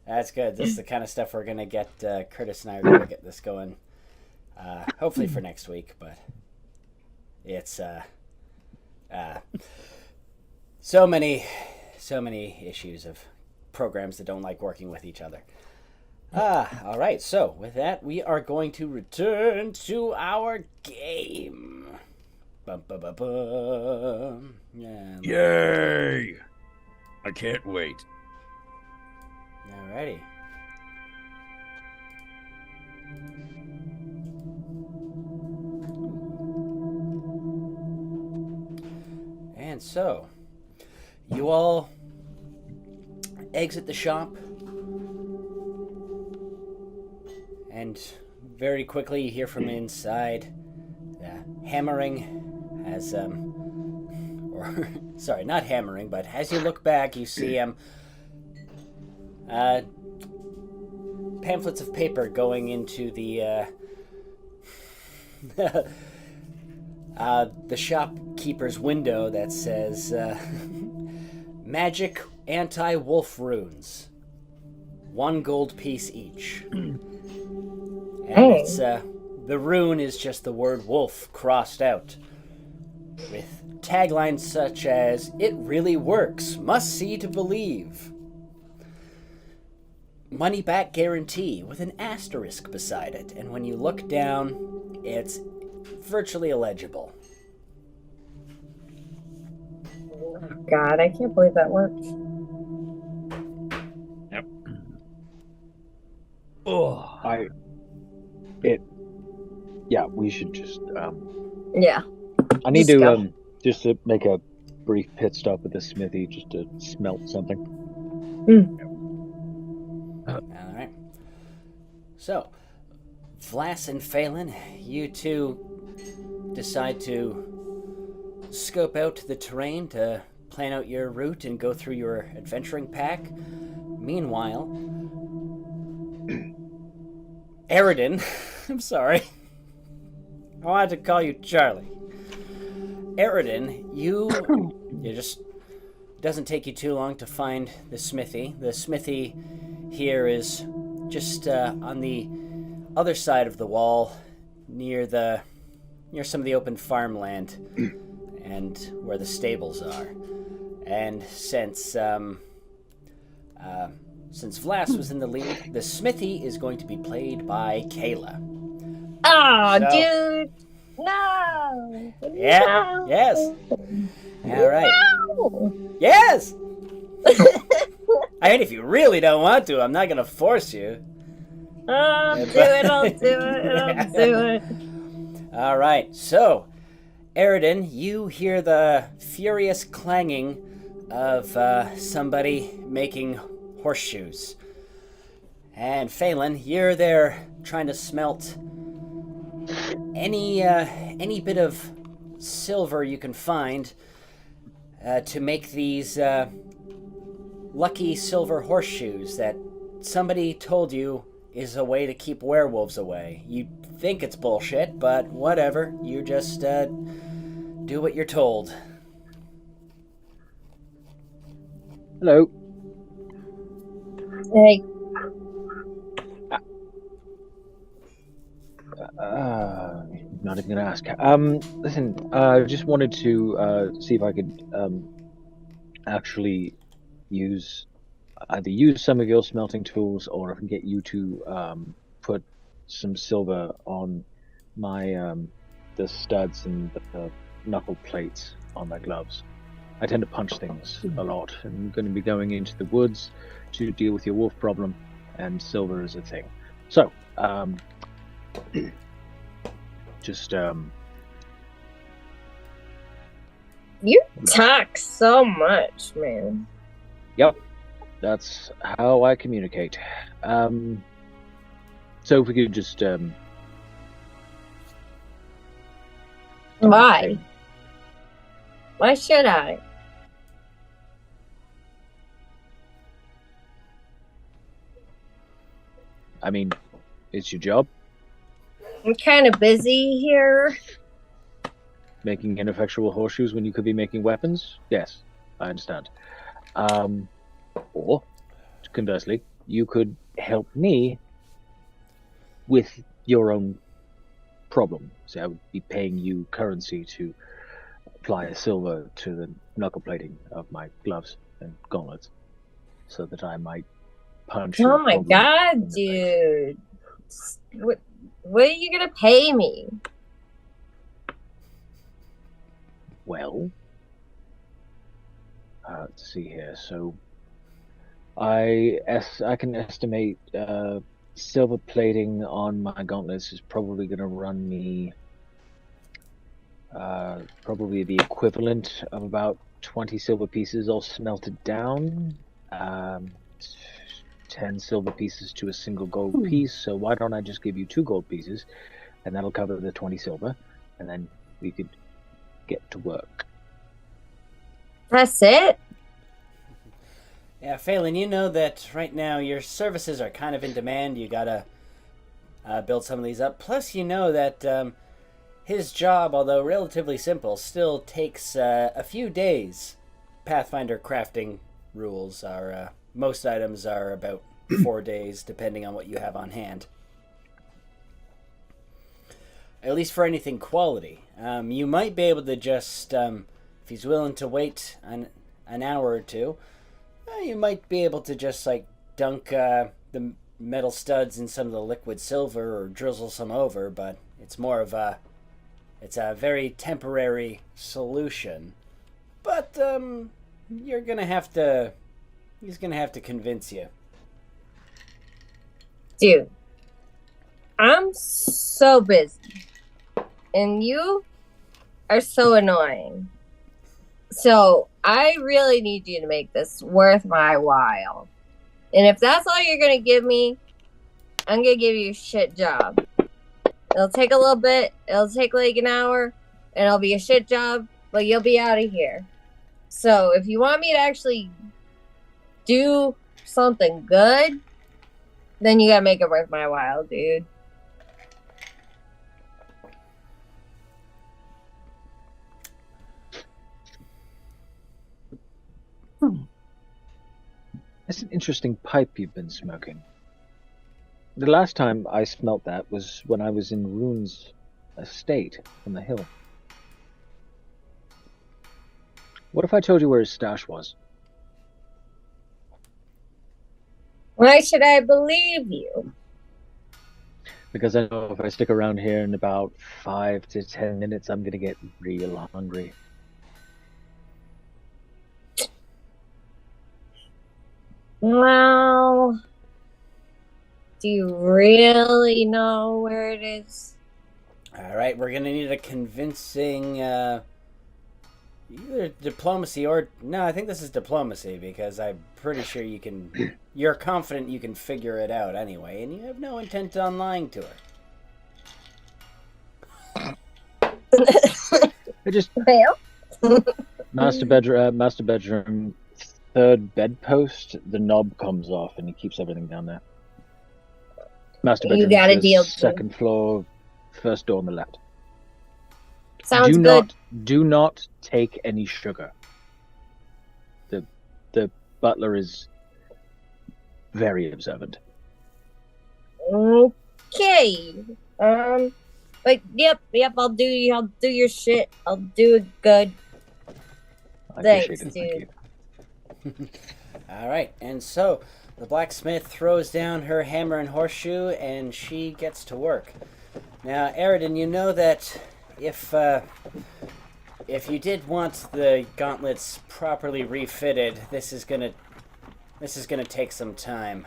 That's good. This is the kind of stuff we're going to get, Curtis and I are going to get this going, hopefully for next week, but it's so many issues of programs that don't like working with each other. All right. So with that, we are going to return to our game. Bum, bum, bum, bum. Yeah. Yay! I can't wait. Alrighty. And so, you all exit the shop, and very quickly you hear from inside hammering as or sorry, not hammering, but as you look back, you see pamphlets of paper going into the the shopkeeper's window that says magic anti-wolf runes, 1 gold piece each. And it's the rune is just the word wolf crossed out with taglines such as, "It really works, must see to believe." Money back guarantee with an asterisk beside it, and when you look down, it's virtually illegible. Oh, God, I can't believe that works. Yep. We should just Yeah. I need Just to go. just to make a brief pit stop at the smithy just to smelt something. All right. So, Vlas and Phelan, you two decide to scope out the terrain to plan out your route and go through your adventuring pack. Meanwhile, Eridan, I'm sorry. I wanted to call you Charlie. Eridan, it just doesn't take you too long to find the smithy. The smithy here is just on the other side of the wall, near some of the open farmland and where the stables are. And since Vlas was in the lead, the smithy is going to be played by Kayla. Oh, So- dude. No. Yeah. No. Yes. All right. No. Yes. I mean, if you really don't want to, I'm not going to force you. I'll do it. I'll do it. All right. So, Eridan, you hear the furious clanging of somebody making horseshoes. And Phelan, you're there trying to smelt any bit of silver you can find, to make these lucky silver horseshoes that somebody told you is a way to keep werewolves away. You think it's bullshit, but whatever. You just do what you're told. Hello. Hey, Not even gonna ask. Listen, I just wanted to see if I could actually either use some of your smelting tools, or if I can get you to put some silver on my the studs and the knuckle plates on my gloves. I tend to punch things a lot, and I'm going to be going into the woods to deal with your wolf problem, and silver is a thing. So, just you talk so much, man. Yep, that's how I communicate. So if we could just Why? Why should I? I mean, it's your job. I'm kind of busy here. Making ineffectual horseshoes when you could be making weapons? Yes, I understand. Or, conversely, you could help me with your own problem. So I would be paying you currency to apply a silver to the knuckle plating of my gloves and gauntlets, so that I might punch. Oh my god, dude! What are you gonna pay me? Well, let's see here. So, I can estimate silver plating on my gauntlets is probably going to run me probably the equivalent of about 20 silver pieces all smelted down. 10 silver pieces to a single gold piece. So why don't I just give you 2 gold pieces, and that'll cover the 20 silver, and then we could get to work. That's it? Yeah, Phelan, you know that right now your services are kind of in demand. You gotta build some of these up. Plus, you know that his job, although relatively simple, still takes a few days. Pathfinder crafting rules are most items are about 4 days, depending on what you have on hand. At least for anything quality. You might be able to just, if he's willing to wait an hour or two, you might be able to just like dunk the metal studs in some of the liquid silver or drizzle some over, but it's more of it's a very temporary solution. But he's gonna have to convince you. Dude, I'm so busy. And you are so annoying. So I really need you to make this worth my while. And if that's all you're going to give me, I'm going to give you a shit job. It'll take a little bit. It'll take like an hour. And it'll be a shit job. But you'll be out of here. So if you want me to actually do something good, then you got to make it worth my while, dude. That's an interesting pipe you've been smoking. The last time I smelt that was when I was in Rune's estate on the hill. What if I told you where his stash was? Why should I believe you? Because I know if I stick around here in about 5 to 10 minutes, I'm going to get real hungry. Well, do you really know where it is? All right, we're gonna need a convincing either diplomacy or no. I think this is diplomacy because I'm pretty sure you can. You're confident you can figure it out anyway, and you have no intent on lying to her. I just Well, Master bedroom, third bedpost. The knob comes off, and he keeps everything down there. Master You bedroom got a says deal, too. second floor, first door on the left. Sounds good. Do not take any sugar. The butler is very observant. Okay. But yep. I'll do your shit. I'll do it good. I Thanks, appreciate it. Thank you. All right, and so the blacksmith throws down her hammer and horseshoe, and she gets to work. Now, Eridan, you know that if you did want the gauntlets properly refitted, this is gonna take some time.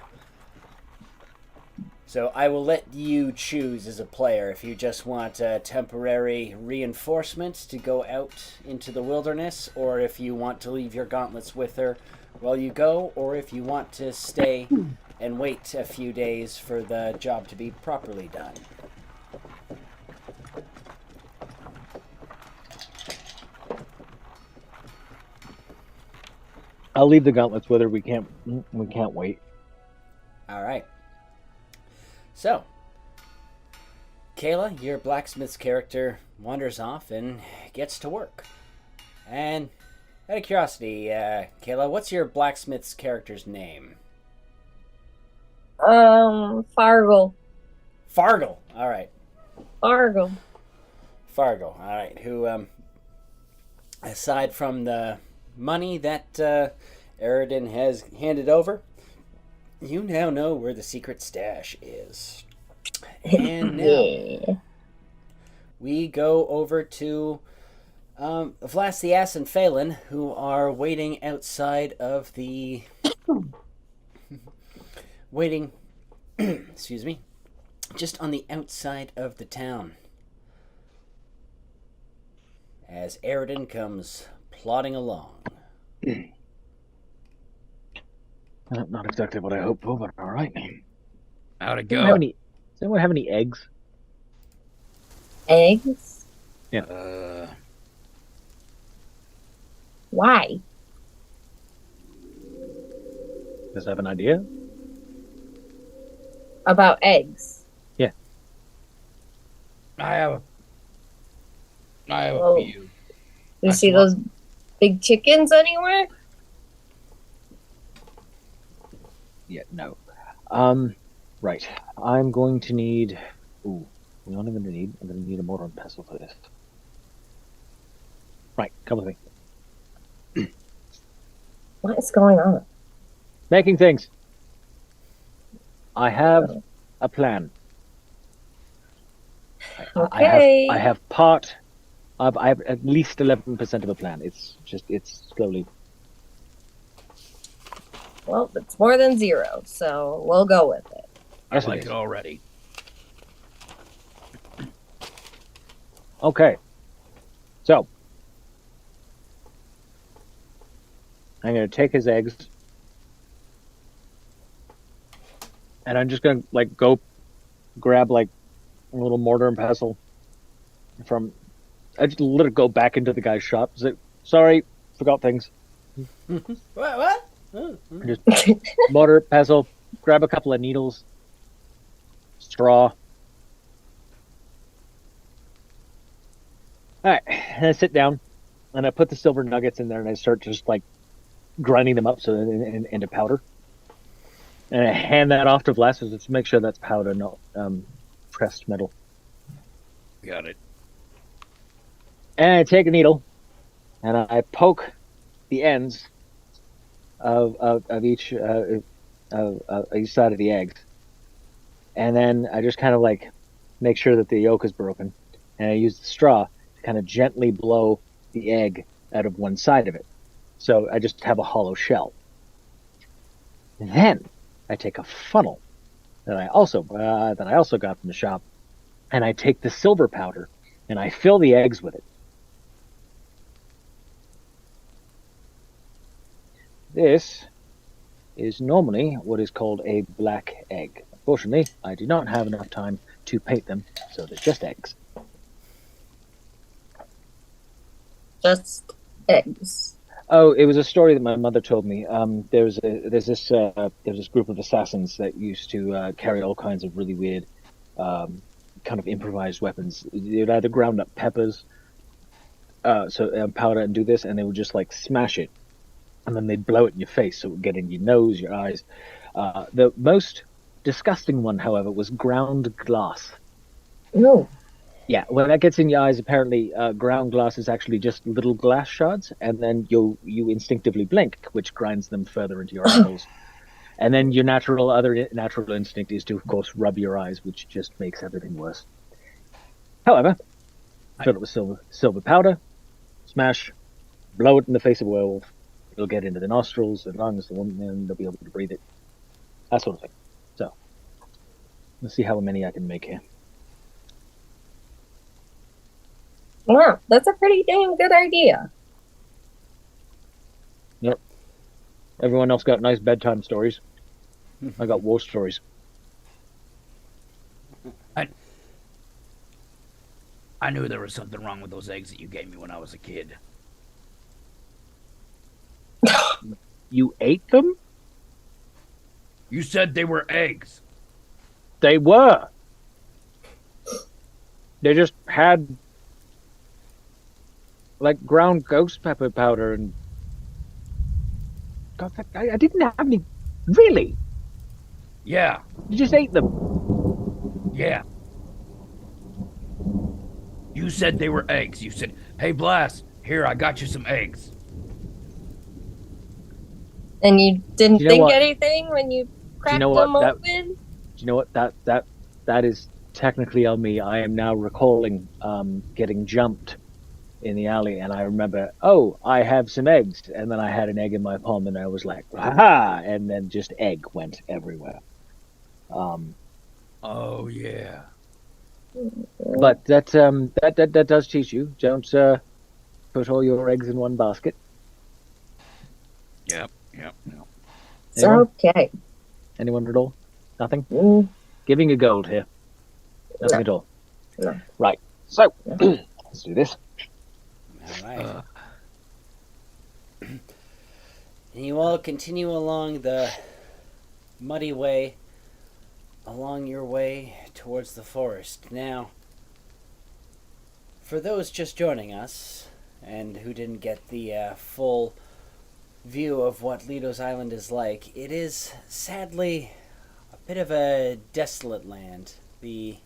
So I will let you choose as a player if you just want temporary reinforcement to go out into the wilderness, or if you want to leave your gauntlets with her while you go, or if you want to stay and wait a few days for the job to be properly done. I'll leave the gauntlets with her. We can't wait. All right. So, Kayla, your blacksmith's character wanders off and gets to work. And out of curiosity, Kayla, what's your blacksmith's character's name? Fargle. Fargle. All right. Fargle. All right. Who, aside from the money that Eridan has handed over, you now know where the secret stash is. And now we go over to Vlas the Ass and Phelan, who are waiting outside of the excuse me, just on the outside of the town, as Eridan comes plodding along. Not exactly what I hoped for, but all right. How'd it Does go? anyone have any eggs? Eggs? Yeah. Why? Does have an idea? About eggs? Yeah. I have Oh. a few. You see those big chickens anywhere? Yeah, no. Right. I'm going to need... Ooh, you know what I'm going to need a mortar and pestle for this. Right, come with me. What is going on? Making things. I have a plan. Okay. I have at least 11% of a plan. It's slowly... Well, it's more than 0, so we'll go with it. I like it already. Okay. So, I'm going to take his eggs, and I'm just going to go grab a little mortar and pestle from. I just let it go back into the guy's shop. Sorry, forgot things. What? Just mortar, pestle, grab a couple of needles, straw. All right, and I sit down, and I put the silver nuggets in there, and I start just grinding them up into powder. And I hand that off to Vlas to make sure that's powder, not pressed metal. Got it. And I take a needle, and I poke the ends of each side of the eggs, and then I just kind of make sure that the yolk is broken, and I use the straw to kind of gently blow the egg out of one side of it, so I just have a hollow shell. And then I take a funnel that I also got from the shop, and I take the silver powder and I fill the eggs with it. This is normally what is called a black egg. Unfortunately, I do not have enough time to paint them, so they're just eggs. Just eggs? Oh, it was a story that my mother told me. There's this group of assassins that used to carry all kinds of really weird, kind of improvised weapons. They'd either ground up peppers, powder, and do this, and they would just like smash it, and then they'd blow it in your face, so it would get in your nose, your eyes. The most disgusting one, however, was ground glass. No. Yeah, when that gets in your eyes, apparently ground glass is actually just little glass shards, and then you instinctively blink, which grinds them further into your eyeballs. And then your other natural instinct is to, of course, rub your eyes, which just makes everything worse. However, fill it with silver powder, smash, blow it in the face of a werewolf. It'll get into the nostrils, the lungs, the woman, and they'll be able to breathe it. That sort of thing. So, let's see how many I can make here. Wow, that's a pretty damn good idea. Yep. Everyone else got nice bedtime stories. I got war stories. I knew there was something wrong with those eggs that you gave me when I was a kid. You ate them? You said they were eggs. They were. They just had like ground ghost pepper powder and God, I didn't have any. Really? Yeah. You just ate them. Yeah. You said they were eggs. You said, "Hey, Blast, here, I got you some eggs." And you didn't You know think what? anything when you cracked know what? them That- open? Do you know what? That is technically on me. I am now recalling getting jumped in the alley, and I remember, oh, I have some eggs, and then I had an egg in my palm, and I was like, ha! And then just egg went everywhere. Oh yeah. But that does teach you. Don't put all your eggs in one basket. Yep. It's okay. Anyone at all? Nothing? Mm, Giving you gold here. Nothing No. at all. No. Right. So, let's do this. All right. And you all continue along the muddy way, along your way towards the forest. Now, for those just joining us, and who didn't get the full view of what Lido's Island is like, it is sadly a bit of a desolate land. The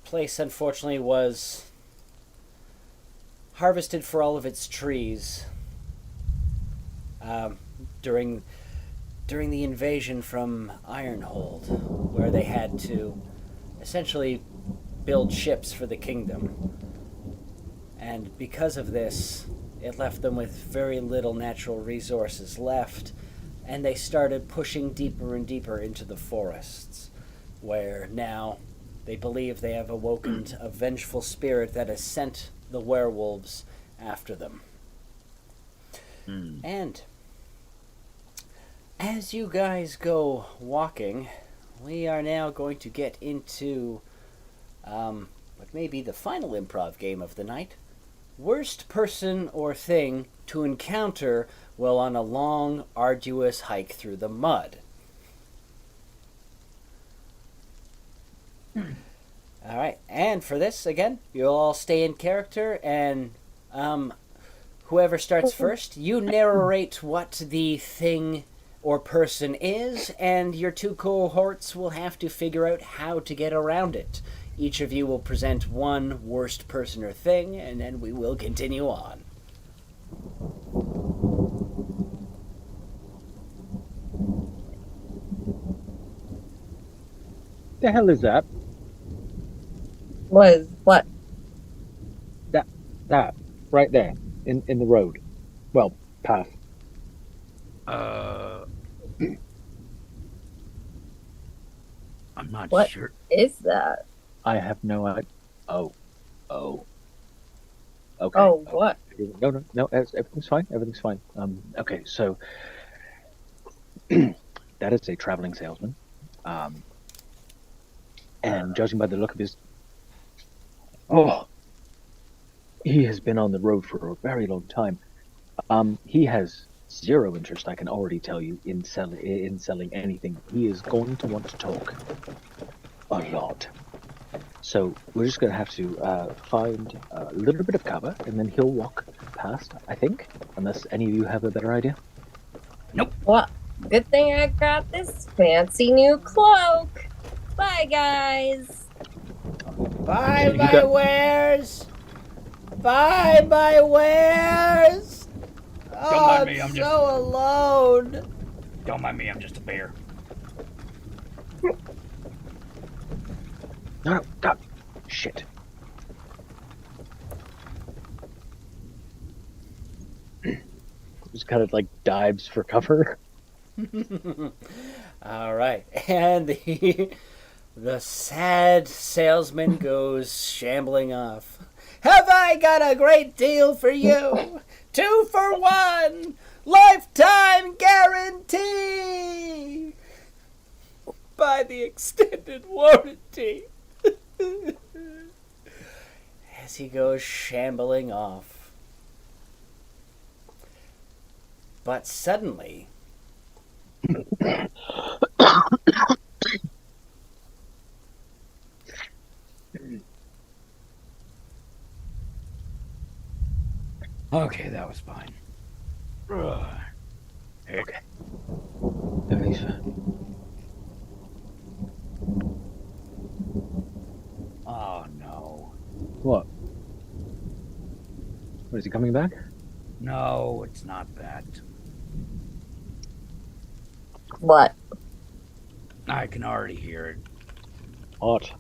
place, unfortunately, was harvested for all of its trees during the invasion from Ironhold, where they had to essentially build ships for the kingdom. And because of this, it left them with very little natural resources left, and they started pushing deeper and deeper into the forests, where now they believe they have awoken a vengeful spirit that has sent the werewolves after them. And as you guys go walking, we are now going to get into what may be the final improv game of the night. Worst person or thing to encounter while on a long, arduous hike through the mud. All right, and for this, again, you'll all stay in character, and whoever starts first, you narrate what the thing or person is, and your two cohorts will have to figure out how to get around it. Each of you will present one worst person or thing, and then we will continue on. The hell is that? Was what? That right there in the road. Well, path. I'm not What? sure. Is that? I have no idea. Oh. Okay. Oh, what? No. Everything's fine. Everything's fine. Okay. So that is a traveling salesman. And judging by the look of his, He has been on the road for a very long time. He has zero interest, I can already tell you, in selling anything. He is going to want to talk a lot. So we're just going to have to find a little bit of cover, and then he'll walk past, I think, unless any of you have a better idea. Well, good thing I got this fancy new cloak. Bye, guys. Bye, my wares. Bye, my wares. Don't mind me, I'm so alone. Don't mind me, I'm just a bear. No, God. Shit. Just kind of like dives for cover. All right, and the sad salesman goes shambling off. Have I got a great deal for you? 2 for 1, lifetime guarantee. Buy the extended warranty. As he goes shambling off. But suddenly, Okay, that was fine. Okay. Everything's fine. Oh no. What? What, is he coming back? No, it's not that. What? I can already hear it. What?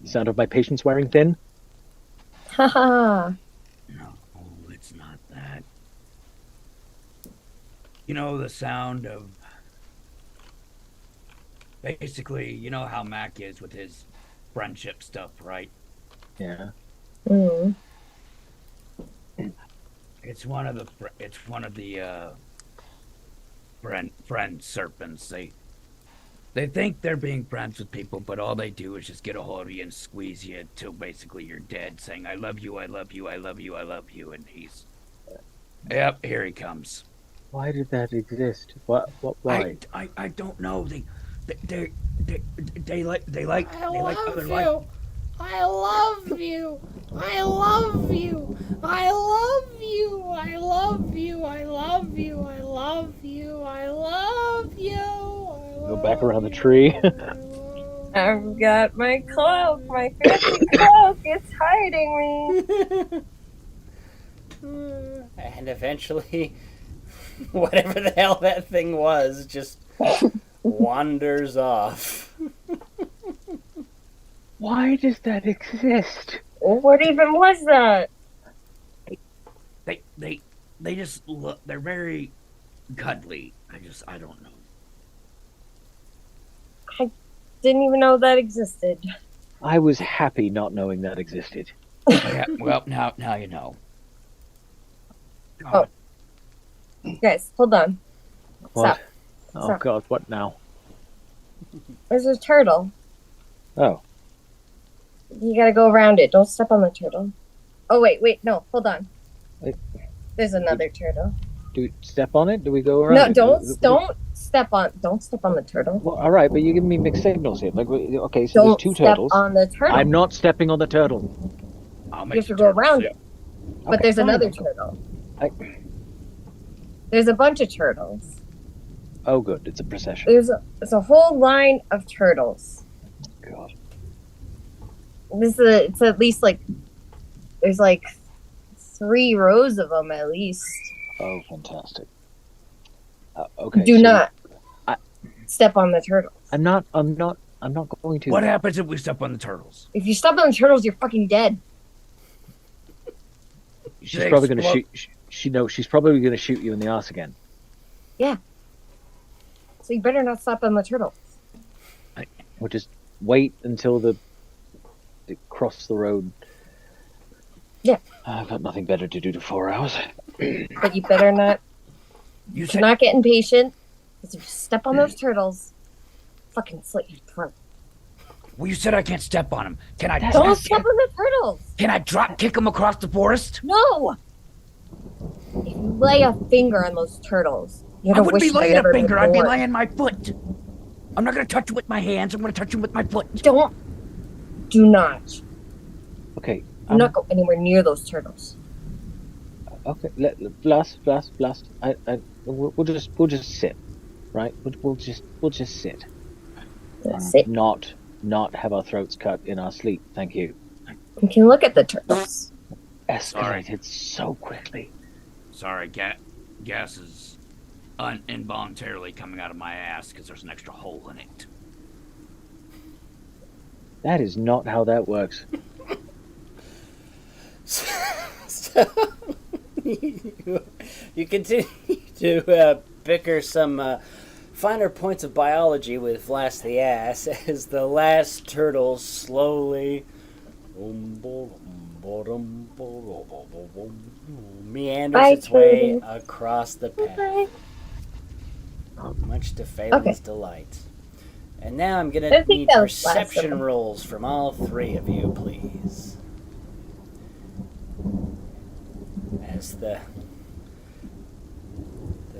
Sound of my patience wearing thin? Haha. No, it's not that. You know the sound of... Basically, you know how Mac is with his friendship stuff, right? Yeah. Mm. It's one of the friend serpents. They think they're being friends with people, but all they do is just get a hold of you and squeeze you till basically you're dead, saying, I love you, I love you, I love you, I love you, and he's... Yep, here he comes. Why did that exist? Why? I don't know. They like other life. I love you. I love you. I love you. I love you. I love you. I love you. I love you. Go back around the tree. I've got my cloak, my fancy cloak. It's hiding me. And eventually, whatever the hell that thing was, just wanders off. Why does that exist? What even was that? They just look. They're very cuddly. I don't know. I didn't even know that existed. I was happy not knowing that existed. Yeah, well, now you know. Oh. Guys, hold on. What? Stop. Oh Stop. God, what now? There's a turtle. Oh. You gotta go around it. Don't step on the turtle. Oh, wait, no, hold on. Wait. There's another turtle. Do we step on it? Do we go around? No, it? don't step on the turtle. Well, all right, but you're giving me mixed signals here. Like, okay, so Don't there's two step turtles. on the turtle. I'm not stepping on the turtle. You have to go around it. But Okay, there's fine. another turtle. I- There's a bunch of turtles. Oh, good. It's a procession. There's a whole line of turtles. God. It's at least like there's like 3 rows of them at least. Oh, fantastic. Okay. Do so not I- step on the turtles. I'm not going to. What happens if we step on the turtles? If you step on the turtles, you're fucking dead. She's probably going to shoot. She's probably going to shoot you in the ass again. Yeah. So you better not step on the turtles. Or just wait until they cross the road. Yeah. I've got nothing better to do to 4 hours. But you better not. You Do not get impatient. Because if you step on those turtles, fucking slit your throat. Well, you said I can't step on him. Can I? Don't step on the turtles. Can I drop kick him across the forest? No. If you lay a finger on those turtles, you're I gonna wouldn't wish be you'd laying a never been finger. I'd be born. laying my foot. I'm not gonna touch him with my hands. I'm gonna touch him with my foot. Do not. Okay. Do not go anywhere near those turtles. Okay. Blast. We'll just sit, right? We'll just sit. Sit. Not have our throats cut in our sleep. Thank you. You can look at the turtles. Escalated so quickly. Sorry, gas is involuntarily coming out of my ass because there's an extra hole in it. That is not how that works. So you continue to bicker some finer points of biology with Vlas the Ass as the last turtle slowly meanders its way across the path, much to Phelan's delight. And now I'm going to need perception rolls from all three of you, please. As the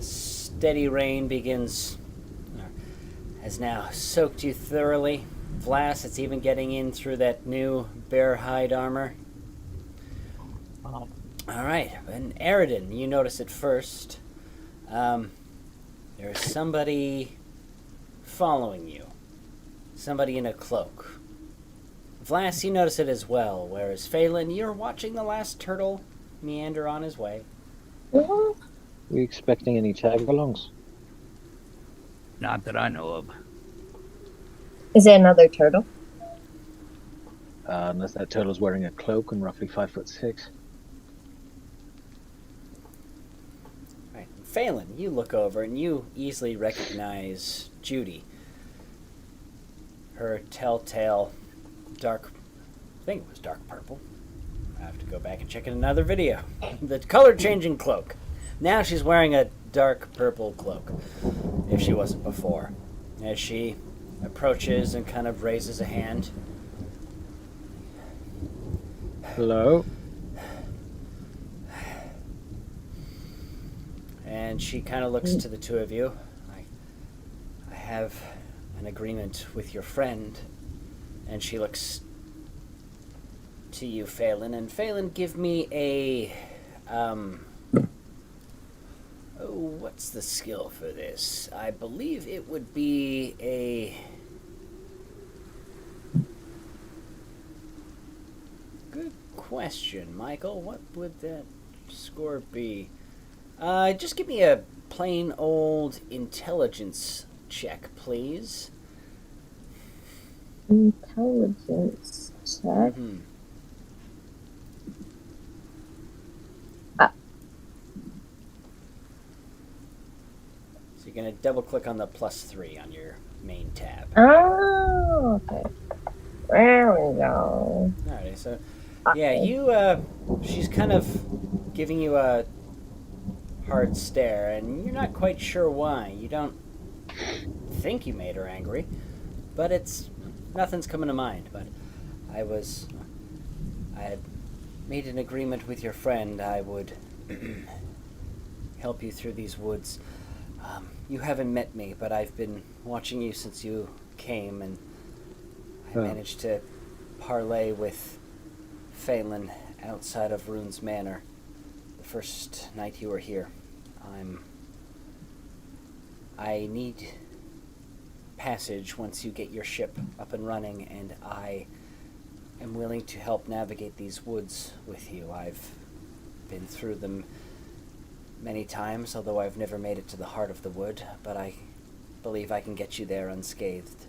steady rain has now soaked you thoroughly. Vlas, it's even getting in through that new bear hide armor. All right, and Eridan, you notice it first. There's somebody following you. Somebody in a cloak. Vlas, you notice it as well, whereas Phelan, you're watching the last turtle meander on his way. Are you expecting any tag-alongs? Not that I know of. Is it another turtle? Unless that turtle's wearing a cloak and roughly 5'6". Right. Phelan, you look over and you easily recognize Judy. Her telltale dark, I think it was dark purple. I have to go back and check in another video. The color changing cloak. Now she's wearing a dark purple cloak, if she wasn't before. As she approaches and kind of raises a hand. Hello? And she kind of looks to the two of you. I have an agreement with your friend. And she looks to you, Phelan. And Phelan, give me a... what's the skill for this? I believe it would be a... Good question, Michael. What would that score be? Just give me a plain old intelligence check, please. Intelligence check? Mm-hmm. So you're going to double-click on the +3 on your main tab. Oh, okay. There we go. Alrighty, so... Yeah, she's kind of giving you a hard stare, and you're not quite sure why. You don't think you made her angry, but nothing's coming to mind. But I had made an agreement with your friend. I would help you through these woods. You haven't met me, but I've been watching you since you came, and I managed to parlay with Phelan outside of Rune's Manor the first night you were here. I need passage once you get your ship up and running, and I am willing to help navigate these woods with you. I've been through them many times, although I've never made it to the heart of the wood, but I believe I can get you there unscathed.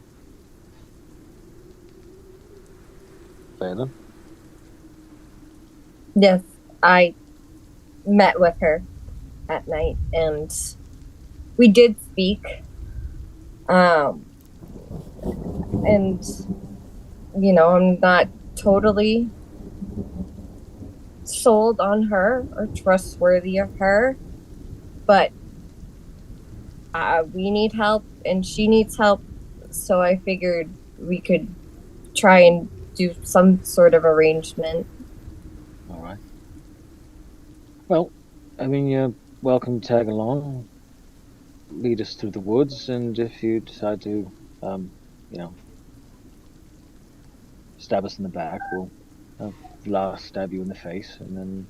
Phelan? Yes, I met with her at night, and we did speak. And, I'm not totally sold on her or trustworthy of her, but we need help, and she needs help, so I figured we could try and do some sort of arrangement. All right. Well, I mean, you're welcome to tag along, lead us through the woods, and if you decide to, stab us in the back, we'll last stab you in the face, and then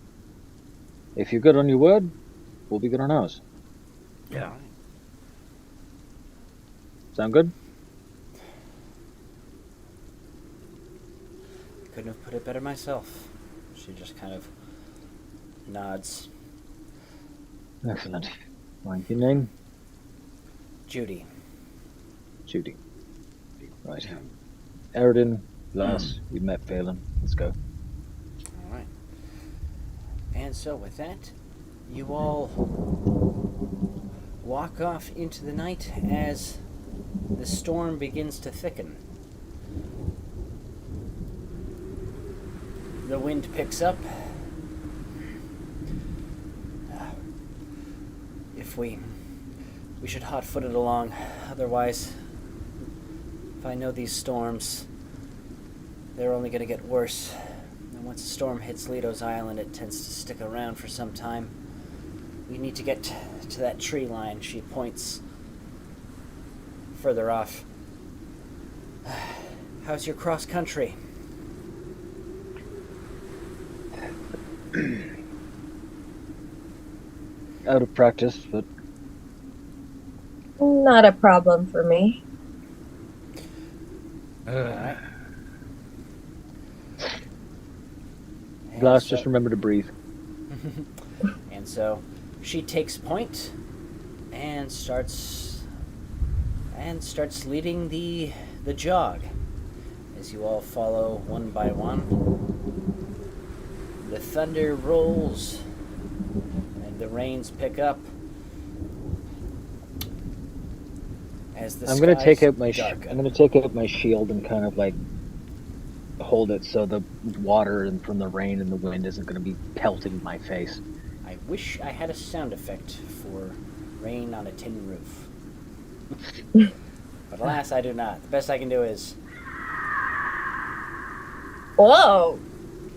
if you're good on your word, we'll be good on ours. Yeah. Sound good? Couldn't have put it better myself. She just kind of nods. Excellent. Right, your name? Judy. Judy. Right. Eridan, Lars, we met Phelan. Let's go. All right. And so with that, you all walk off into the night as the storm begins to thicken. The wind picks up. If we should hot-foot it along, otherwise, if I know these storms, they're only going to get worse. And once a storm hits Leto's Island, it tends to stick around for some time. We need to get to that tree line. She points further off. How's your cross-country? Out of practice, but Not a problem for me. Alright. Lars, just remember to breathe. And so she takes point and starts leading the jog as you all follow one by one. The thunder rolls and the rains pick up as the I'm gonna skies take out my darken. I'm gonna take out my shield and kind of like hold it so the water and from the rain and the wind isn't gonna be pelting my face. I wish I had a sound effect for rain on a tin roof. But alas, I do not. The best I can do is... Whoa!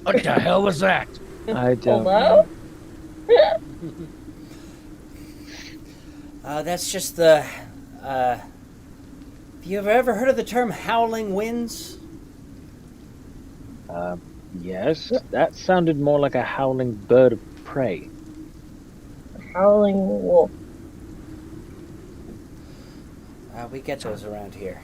What the hell was that? I don't Hello? That's just the... have you ever heard of the term howling winds? Yes, that sounded more like a howling bird of prey. Howling wolf. We get those around here.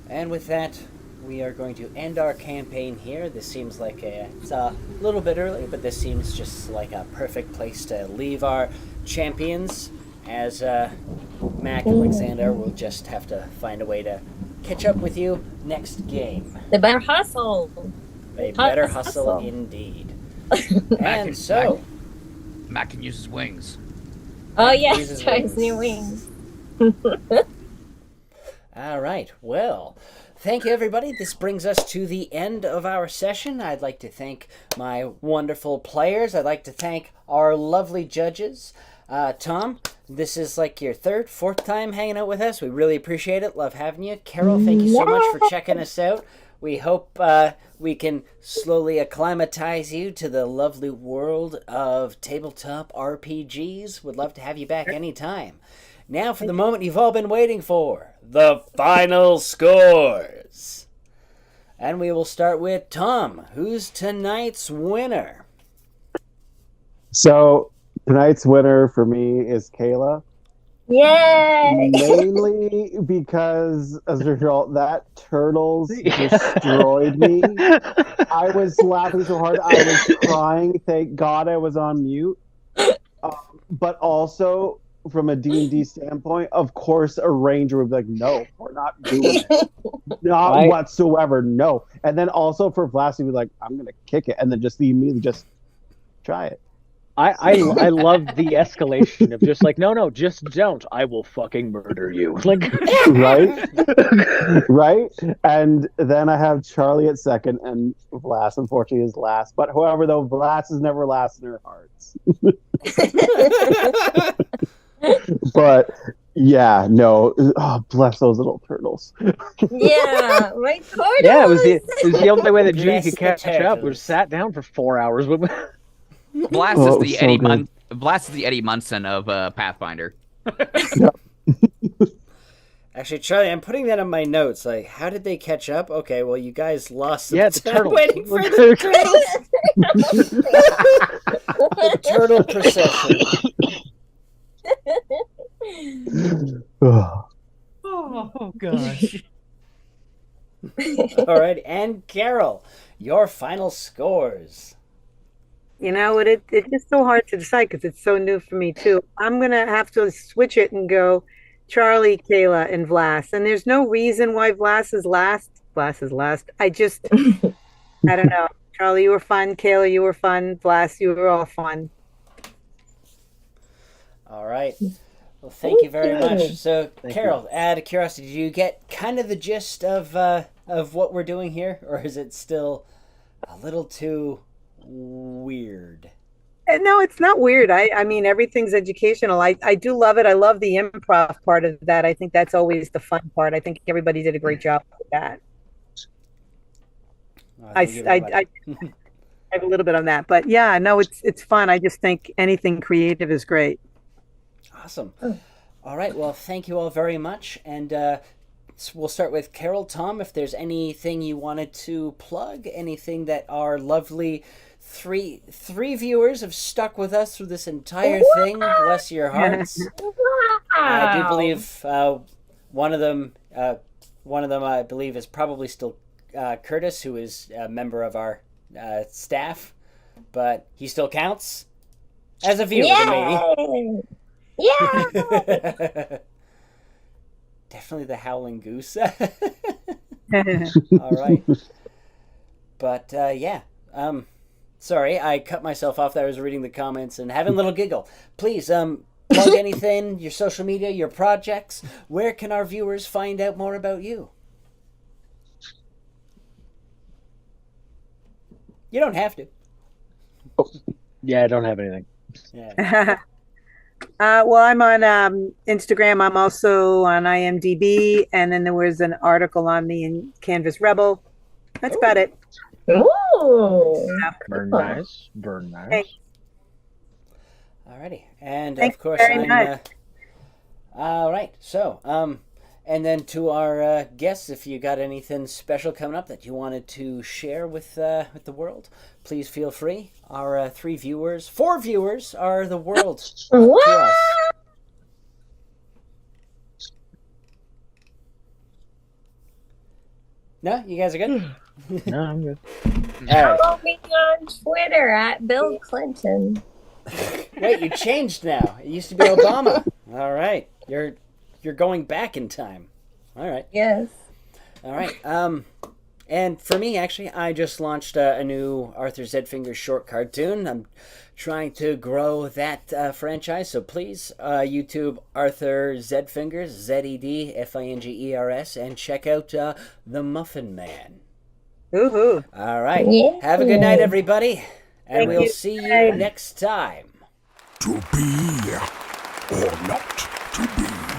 And with that, we are going to end our campaign here. This seems like it's a little bit early, but this seems just like a perfect place to leave our champions, as Mac and Alexander will just have to find a way to catch up with you next game. They better hustle. They better hustle indeed. And so... Mac can use his wings. Oh Mac yes, uses try his wings. new wings. All right, well, thank you, everybody. This brings us to the end of our session. I'd like to thank my wonderful players. I'd like to thank our lovely judges. Tom, this is like your third, fourth time hanging out with us. We really appreciate it. Love having you. Carol, thank you so much for checking us out. We hope we can slowly acclimatize you to the lovely world of tabletop RPGs. Would love to have you back anytime. Now for the moment you've all been waiting for, the final scores. And we will start with Tom, who's tonight's winner. So tonight's winner for me is Kayla. Yay! Mainly because, as a result, that turtles destroyed me. I was laughing so hard, I was crying. Thank God I was on mute. But also, from a D&D standpoint, of course, a ranger would be like, no, we're not doing it. Not whatsoever, no. And then also for Vlad, he'd be like, I'm going to kick it. And then just immediately just try it. I love the escalation of just like, no, just don't. I will fucking murder you. Like, right? Right? And then I have Charlie at second, and Vlass, unfortunately, is last. But however, though, Vlass is never last in our hearts. But Yeah, no. Oh, bless those little turtles. Yeah, my turtles. Yeah, it was the only way that Judy Bless could the catch up. We turtles. sat down for 4 hours. Blast Oh, is it the was so good. Blast is the Eddie Munson of Pathfinder. Actually, Charlie, I'm putting that on my notes. Like, how did they catch up? Okay, well, you guys lost some Yeah, the time turtles. waiting for the turtles. The turtle procession. Oh, Oh gosh. All right, and Carol, your final scores. You know, it's just so hard to decide because it's so new for me too. I'm gonna have to switch it and go Charlie, Kayla, and Vlas. And there's no reason why Vlas is last. Vlas is last. I don't know. Charlie, you were fun. Kayla, you were fun. Vlas, you were all fun. All right. Well, thank you very much. So, Thank Carol, out of curiosity, did you get kind of the gist of what we're doing here, or is it still a little too weird? No, it's not weird. I mean, everything's educational. I do love it. I love the improv part of that. I think that's always the fun part. I think everybody did a great job with that. Thank you very much. I have a little bit on that, but yeah, no, it's fun. I just think anything creative is great. Awesome. All right. Well, thank you all very much. And we'll start with Carol. Tom, if there's anything you wanted to plug, anything that our lovely three viewers have stuck with us through this entire thing. Bless your hearts. I do believe one of them, I believe, is probably still Curtis, who is a member of our staff, but he still counts as a viewer to me. Yeah. Definitely the howling goose. All right. But yeah. Sorry, I cut myself off there. I was reading the comments and having a little giggle. Please, plug anything, your social media, your projects. Where can our viewers find out more about you? You don't have to. Yeah, I don't have anything. Yeah. Well, I'm on Instagram. I'm also on IMDb, and then there was an article on me in Canvas Rebel. That's about it. Ooh. Burn nice. Burn nice. Hey. Alrighty. And Thanks of course very much. All right. So, and then to our guests, if you got anything special coming up that you wanted to share with the world, please feel free. Our four viewers are the world to us. No, you guys are good. No, I'm good. Follow me on Twitter at Bill Clinton. Wait, you changed now. It used to be Obama. All right, you're going back in time. All right. Yes. All right. And for me, actually, I just launched a new Arthur Zedfingers short cartoon. I'm trying to grow that franchise, so please, YouTube Arthur Zedfingers, Zedfingers, and check out The Muffin Man. Woohoo! All right. Yeah. Have a good night, everybody, and Thank we'll you. see you Bye. next time. To be or not to be.